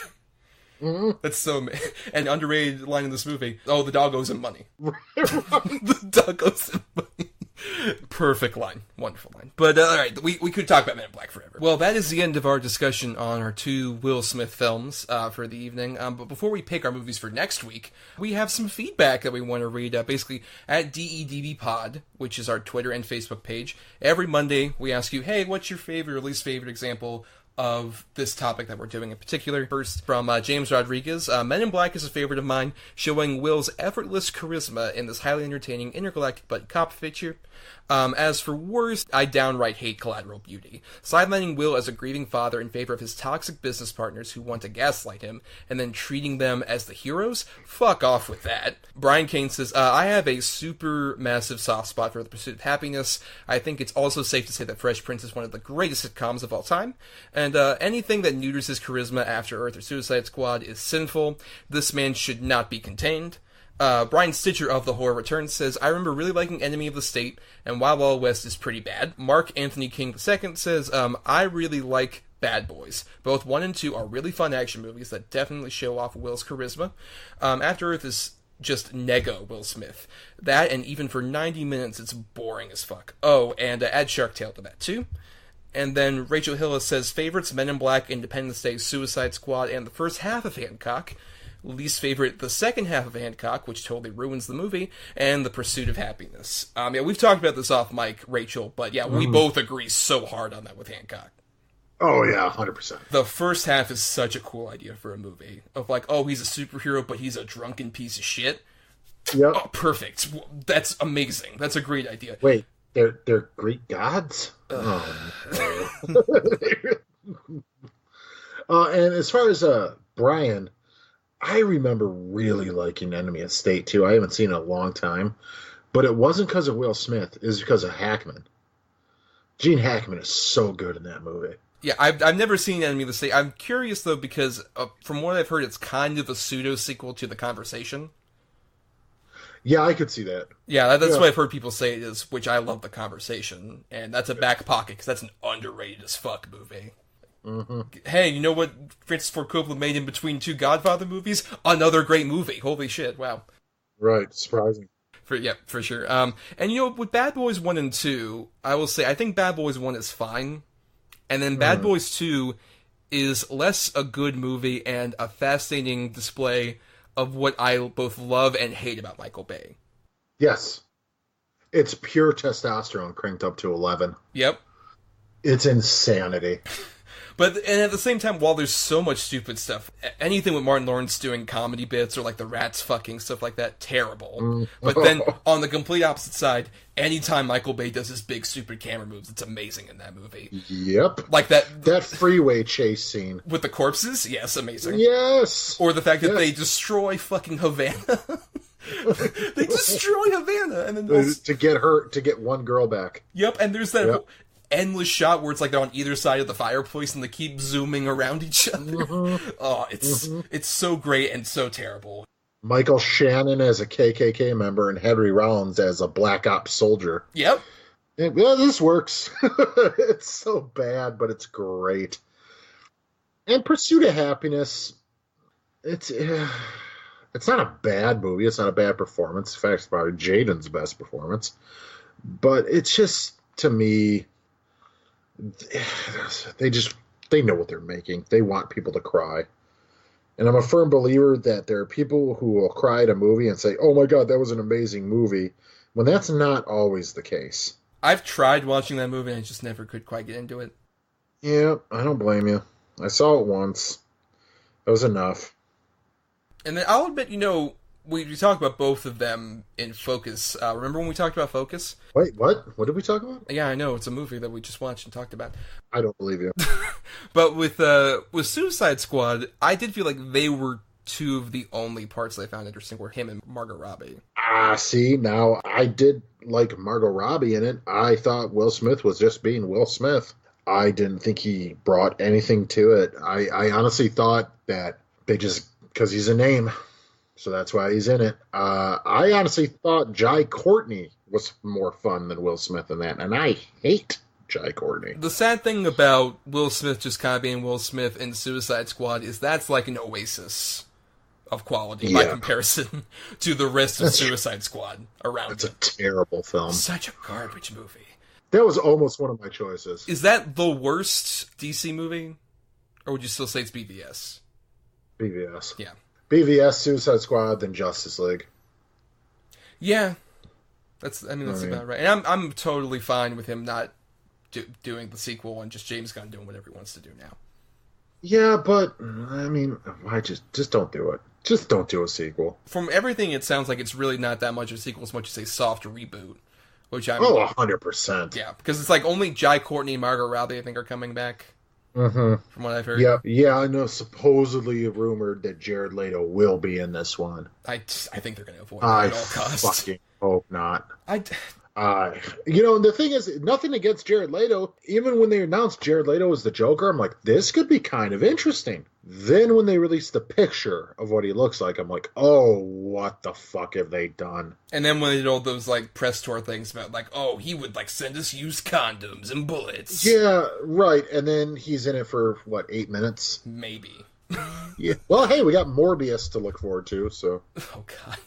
Mm-hmm. That's so... An underrated line in this movie. Oh, the dog owes him money. The dog owes him money. Perfect line. Wonderful line. But, alright, we could talk about Men in Black forever. Well, that is the end of our discussion on our two Will Smith films for the evening. But before we pick our movies for next week, we have some feedback that we want to read. Basically, at DEDBpod, which is our Twitter and Facebook page, every Monday we ask you, hey, what's your favorite or least favorite example of this topic that we're doing in particular. First, from James Rodriguez, Men in Black is a favorite of mine, showing Will's effortless charisma in this highly entertaining intergalactic buddy cop feature. As for worst, I downright hate Collateral Beauty. Sidelining Will as a grieving father in favor of his toxic business partners who want to gaslight him, and then treating them as the heroes? Fuck off with that. Brian Kane says, I have a super massive soft spot for The Pursuit of Happiness. I think it's also safe to say that Fresh Prince is one of the greatest sitcoms of all time, and anything that neuters his charisma after Earth or Suicide Squad is sinful. This man should not be contained. Brian Stitcher of The Horror Returns says, I remember really liking Enemy of the State, and Wild Wild West is pretty bad. Mark Anthony King II says, I really like Bad Boys. Both 1 and 2 are really fun action movies that definitely show off Will's charisma. After Earth is just nego Will Smith. That, and even for 90 minutes, it's boring as fuck. Oh, and add Shark Tale to that too. And then Rachel Hillis says, favorites, Men in Black, Independence Day, Suicide Squad, and the first half of Hancock. Least favorite, the second half of Hancock, which totally ruins the movie, and The Pursuit of Happiness. Yeah, we've talked about this off mic, Rachel, but yeah, we both agree so hard on that with Hancock. Oh yeah, 100%. The first half is such a cool idea for a movie. Of like, oh, he's a superhero, but he's a drunken piece of shit. Yep. Oh, perfect. That's amazing. That's a great idea. Wait, they're Greek gods? Oh. And as far as Brian, I remember really liking Enemy of State, too. I haven't seen it in a long time. But it wasn't because of Will Smith. It was because of Hackman. Gene Hackman is so good in that movie. Yeah, I've never seen Enemy of the State. I'm curious, though, because from what I've heard, it's kind of a pseudo-sequel to The Conversation. Yeah, I could see that. Yeah, that's what I've heard people say it is, which I love The Conversation. And that's a back pocket, because that's an underrated as fuck movie. Mm-hmm. Hey, you know what Francis Ford Coppola made in between 2 Godfather movies? Another great movie. Holy shit, wow. Right, surprising. For sure. And you know, with Bad Boys 1 and 2, I will say, I think Bad Boys 1 is fine. And then Bad Boys 2 is less a good movie and a fascinating display of what I both love and hate about Michael Bay. Yes. It's pure testosterone cranked up to 11. Yep. It's insanity. But and at the same time, while there's so much stupid stuff, anything with Martin Lawrence doing comedy bits or like the rats fucking stuff like that, terrible. But then on the complete opposite side, anytime Michael Bay does his big stupid camera moves, it's amazing in that movie. Yep. Like that freeway chase scene with the corpses, yes, amazing. Yes. Or the fact that they destroy fucking Havana. They destroy Havana and then to get one girl back. Yep, and there's that endless shot where it's like they're on either side of the fireplace and they keep zooming around each other. Oh, it's so great and so terrible. Michael Shannon as a KKK member and Henry Rollins as a Black Ops soldier. Yep. Yeah, this works. It's so bad, but it's great. And Pursuit of Happiness, it's not a bad movie. It's not a bad performance. In fact, it's probably Jaden's best performance. But it's just, to me, they know what they're making. They want people to cry. And I'm a firm believer that there are people who will cry at a movie and say, oh my God, that was an amazing movie, when that's not always the case. I've tried watching that movie and I just never could quite get into it. Yeah, I don't blame you. I saw it once. That was enough. And then I'll admit, we talked about both of them in Focus. Remember when we talked about Focus? Wait, what? What did we talk about? Yeah, I know. It's a movie that we just watched and talked about. I don't believe you. But with Suicide Squad, I did feel like they were two of the only parts I found interesting were him and Margot Robbie. See, now I did like Margot Robbie in it. I thought Will Smith was just being Will Smith. I didn't think he brought anything to it. I honestly thought that they just, because he's a name, so that's why he's in it. I honestly thought Jai Courtney was more fun than Will Smith in that, and I hate Jai Courtney. The sad thing about Will Smith just kind of being Will Smith in Suicide Squad is that's like an oasis of quality by comparison to the rest of Suicide Squad around it. It's a terrible film. Such a garbage movie. That was almost one of my choices. Is that the worst DC movie? Or would you still say it's BVS? BVS. Yeah. BVS, Suicide Squad, then Justice League. Yeah. That's about right. And I'm totally fine with him not doing the sequel and just James Gunn doing whatever he wants to do now. Yeah, but, why just don't do it. Just don't do a sequel. From everything, it sounds like it's really not that much of a sequel as much as a soft reboot. Which 100%. Yeah, because it's like only Jai Courtney and Margot Robbie, I think, are coming back. Mm-hmm. From what I've heard. Yeah, I know. Supposedly rumored that Jared Leto will be in this one. I think they're going to avoid that at all costs. I fucking hope not. You know, the thing is, nothing against Jared Leto. Even when they announced Jared Leto as the Joker, I'm like, this could be kind of interesting. Then when they released the picture of what he looks like, I'm like, oh, what the fuck have they done? And then when they did all those, like, press tour things about, like, oh, he would, like, send us used condoms and bullets. Yeah, right. And then he's in it for, 8 minutes? Maybe. Yeah. Well, hey, we got Morbius to look forward to, so. Oh, God.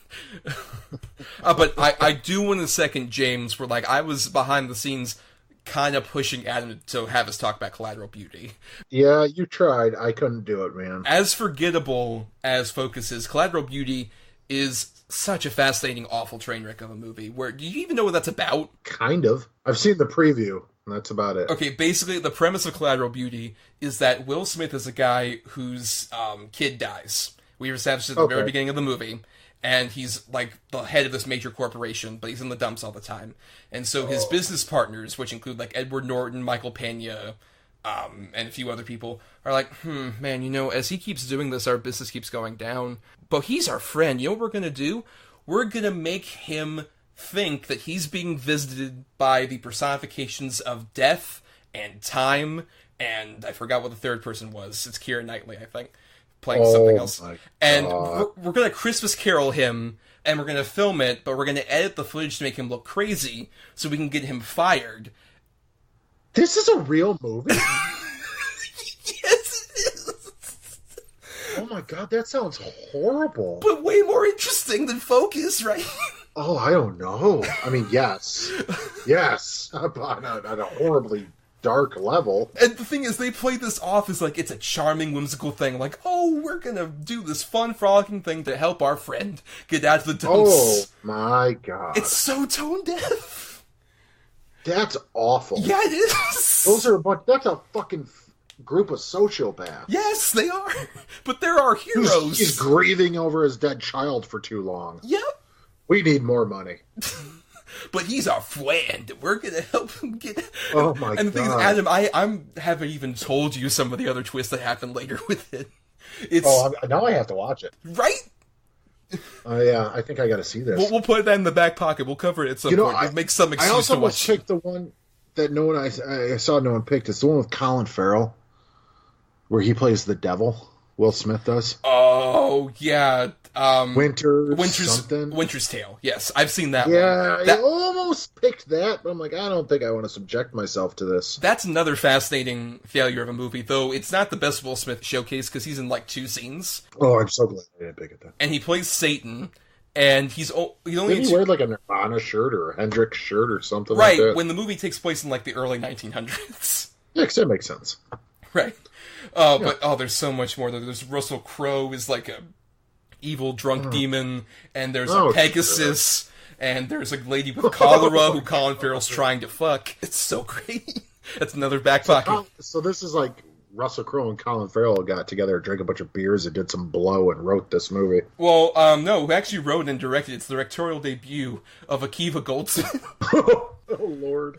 But I do want to second James, where, like, I was behind the scenes kind of pushing Adam to have us talk about Collateral Beauty. Yeah, you tried. I couldn't do it, man. As forgettable as Focus is, Collateral Beauty is such a fascinating, awful train wreck of a movie. Where, do you even know what that's about? Kind of. I've seen the preview. That's about it. Okay, basically, the premise of Collateral Beauty is that Will Smith is a guy whose kid dies. We established at the very beginning of the movie. And he's, like, the head of this major corporation, but he's in the dumps all the time. And so his business partners, which include, like, Edward Norton, Michael Pena, and a few other people, are like, man, as he keeps doing this, our business keeps going down. But he's our friend. You know what we're going to do? We're going to make him think that he's being visited by the personifications of death and time, and I forgot what the third person was. It's Keira Knightley, I think, playing something else. And we're going to Christmas Carol him, and we're going to film it, but we're going to edit the footage to make him look crazy so we can get him fired. This is a real movie? Yes, it is. Oh my God, that sounds horrible. But way more interesting than Focus, right? Oh, I don't know. I mean, yes. Yes. On a horribly dark level. And the thing is, they play this off as like it's a charming, whimsical thing. Like, oh, we're gonna do this fun, frolicking thing to help our friend get out of the dumps. Oh, my God. It's so tone deaf. That's awful. Yeah, it is. That's a fucking... group of sociopaths. Yes, they are. But there are heroes. He's grieving over his dead child for too long. Yep. We need more money. But he's our friend. We're gonna help him get. Oh my god! And the thing is, Adam, I haven't even told you some of the other twists that happen later with it. It's now I have to watch it. Right? Yeah, I think I got to see this. We'll put that in the back pocket. We'll cover it at some point. We'll make some excuse to watch. I also picked the one that I saw no one picked. It's the one with Colin Farrell, where he plays the devil. Will Smith does. Oh yeah, Winter's Tale. Yes, I've seen that one. Yeah, I almost picked that, but I'm like, I don't think I want to subject myself to this. That's another fascinating failure of a movie, though it's not the best Will Smith showcase because he's in like 2 scenes. Oh, I'm so glad I didn't pick it then. And he plays Satan, and he's only. Did he wear like a Nirvana shirt or a Hendrix shirt or something right, like that? When the movie takes place in like the early 1900s. Yeah, that makes sense. Right. But there's so much more. There's Russell Crowe is like a evil drunk demon, and there's a Pegasus, and there's a lady with cholera who Colin Farrell's trying to fuck. It's so great. That's another back pocket. So this is like Russell Crowe and Colin Farrell got together, drank a bunch of beers, and did some blow, and wrote this movie. Well, no, who actually wrote and directed it's the directorial debut of Akiva Goldsman. Oh Lord.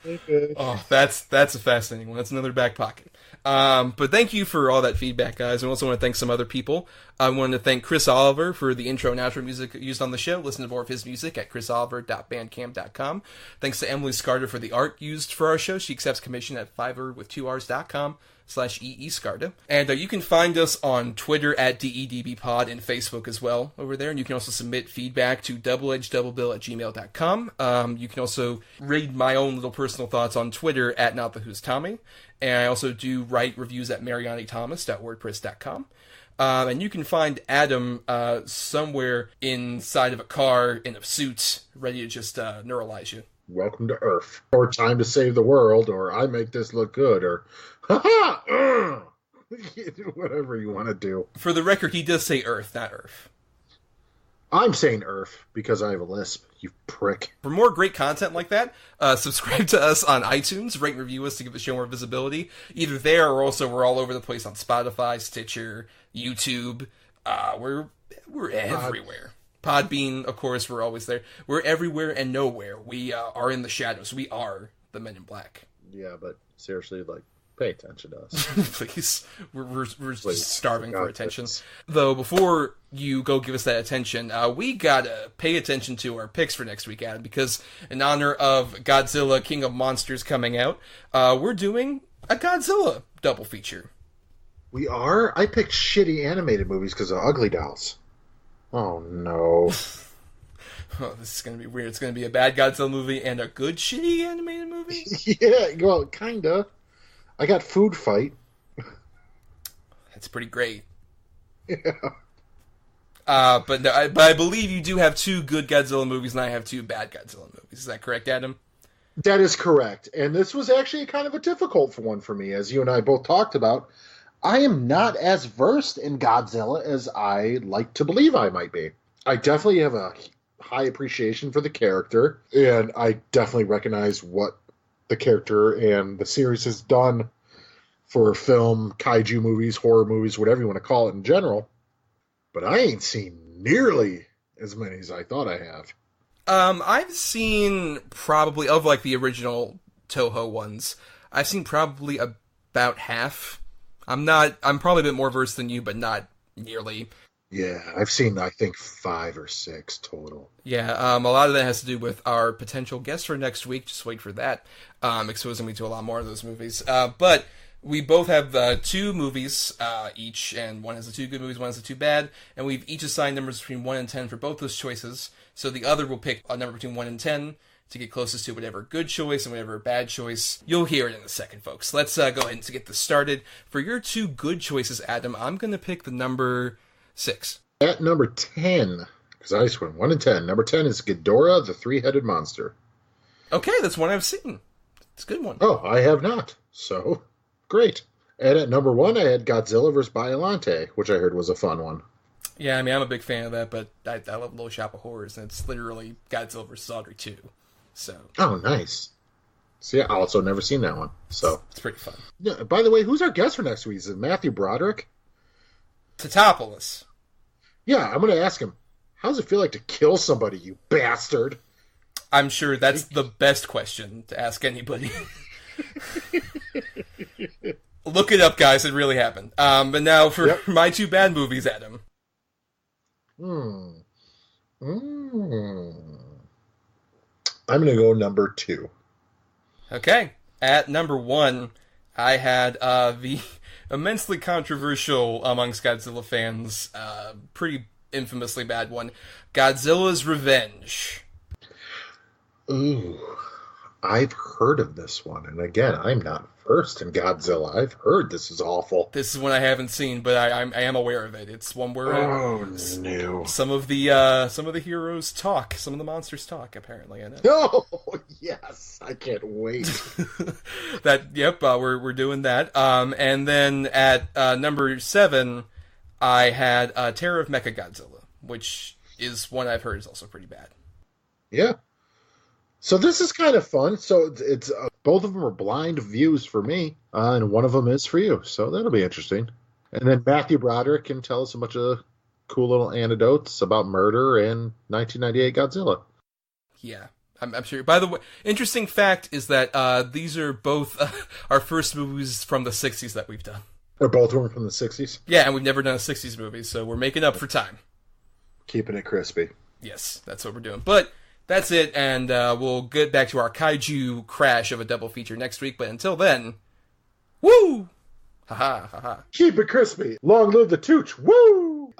Okay. Oh, that's a fascinating one. That's another back pocket. But thank you for all that feedback, guys. I also want to thank some other people. I wanted to thank Chris Oliver for the intro and outro music used on the show. Listen to more of his music at chrisoliver.bandcamp.com. Thanks to Emily Scarda for the art used for our show. She accepts commission at fiverr.com/EEScarda. And you can find us on Twitter at DEDBpod and Facebook as well over there. And you can also submit feedback to doubleedgeddoubledill@gmail.com. You can also read my own little personal thoughts on Twitter at NotTheWho'sTommy. And I also do write reviews at marianithomas.wordpress.com. And you can find Adam somewhere inside of a car in a suit, ready to just neuralize you. Welcome to Earth. Or time to save the world, or I make this look good, or ha-ha! Whatever you want to do. For the record, he does say Earth, not Earth. I'm saying Earth because I have a lisp, you prick. For more great content like that, subscribe to us on iTunes, rate and review us to give the show more visibility. Either there or also we're all over the place on Spotify, Stitcher, YouTube. We're everywhere. Podbean, of course, we're always there. We're everywhere and nowhere. We are in the shadows. We are the Men in Black. Yeah, but seriously, pay attention to us. Please. We're just starving for attention. Though, before you go give us that attention, we gotta pay attention to our picks for next week, Adam, because in honor of Godzilla King of Monsters coming out, we're doing a Godzilla double feature. We are? I picked shitty animated movies because of Ugly Dolls. Oh, no. Oh, this is gonna be weird. It's gonna be a bad Godzilla movie and a good shitty animated movie? Yeah, well, kinda. I got Food Fight. That's pretty great. Yeah. But I believe you do have 2 good Godzilla movies, and I have 2 bad Godzilla movies. Is that correct, Adam? That is correct. And this was actually kind of a difficult one for me, as you and I both talked about. I am not as versed in Godzilla as I like to believe I might be. I definitely have a high appreciation for the character, and I definitely recognize what the character and the series has done for film, kaiju movies, horror movies, whatever you want to call it in general. But I ain't seen nearly as many as I thought I have. I've seen probably, of the original Toho ones, I've seen probably about half. I'm probably a bit more versed than you, but not nearly. Yeah, I've seen, I think, 5 or 6 total. Yeah, a lot of that has to do with our potential guest for next week. Just wait for that. Exposing me to a lot more of those movies. But we both have 2 movies each, and one has the 2 good movies, one has the 2 bad, and we've each assigned numbers between 1 and 10 for both those choices. So the other will pick a number between 1 and 10 to get closest to whatever good choice and whatever bad choice. You'll hear it in a second, folks. Let's go ahead and get this started. For your 2 good choices, Adam, I'm going to pick the number 6. At number 10, because I just went 1 and 10. Number 10 is Ghidorah, the Three-Headed Monster. Okay, that's one I've seen. It's a good one. Oh, I have not. So, great. And at number 1, I had Godzilla vs. Biollante, which I heard was a fun one. Yeah, I mean, I'm a big fan of that, but I love Little Shop of Horrors, and it's literally Godzilla vs. Audrey 2. So. Oh, nice. See, I also never seen that one. So it's pretty fun. Yeah. By the way, who's our guest for next week? Is it Matthew Broderick? Tatopoulos. Yeah, I'm going to ask him. How does it feel like to kill somebody, you bastard? I'm sure that's the best question to ask anybody. Look it up, guys. It really happened. But now for my two bad movies, Adam. I'm going to go number 2. Okay. At number 1, I had the immensely controversial amongst Godzilla fans, pretty infamously bad one, Godzilla's Revenge. Ooh, I've heard of this one. And again, I'm not versed in Godzilla. I've heard this is awful. This is one I haven't seen, but I am aware of it. It's one where no. some of the heroes talk, some of the monsters talk. Apparently, I know. Oh yes, I can't wait. We're doing that. And then at number 7, I had Terror of Mechagodzilla, which is one I've heard is also pretty bad. Yeah. So this is kind of fun. So it's both of them are blind views for me, and one of them is for you. So that'll be interesting. And then Matthew Broderick can tell us a bunch of cool little anecdotes about murder and 1998 Godzilla. Yeah, I'm sure. By the way, interesting fact is that these are both our first movies from the 60s that we've done. They're both from the 60s? Yeah, and we've never done a 60s movie, so we're making up for time. Keeping it crispy. Yes, that's what we're doing. But that's it, and we'll get back to our kaiju crash of a double feature next week. But until then, woo! Ha ha ha ha. Keep it crispy. Long live the tooch. Woo!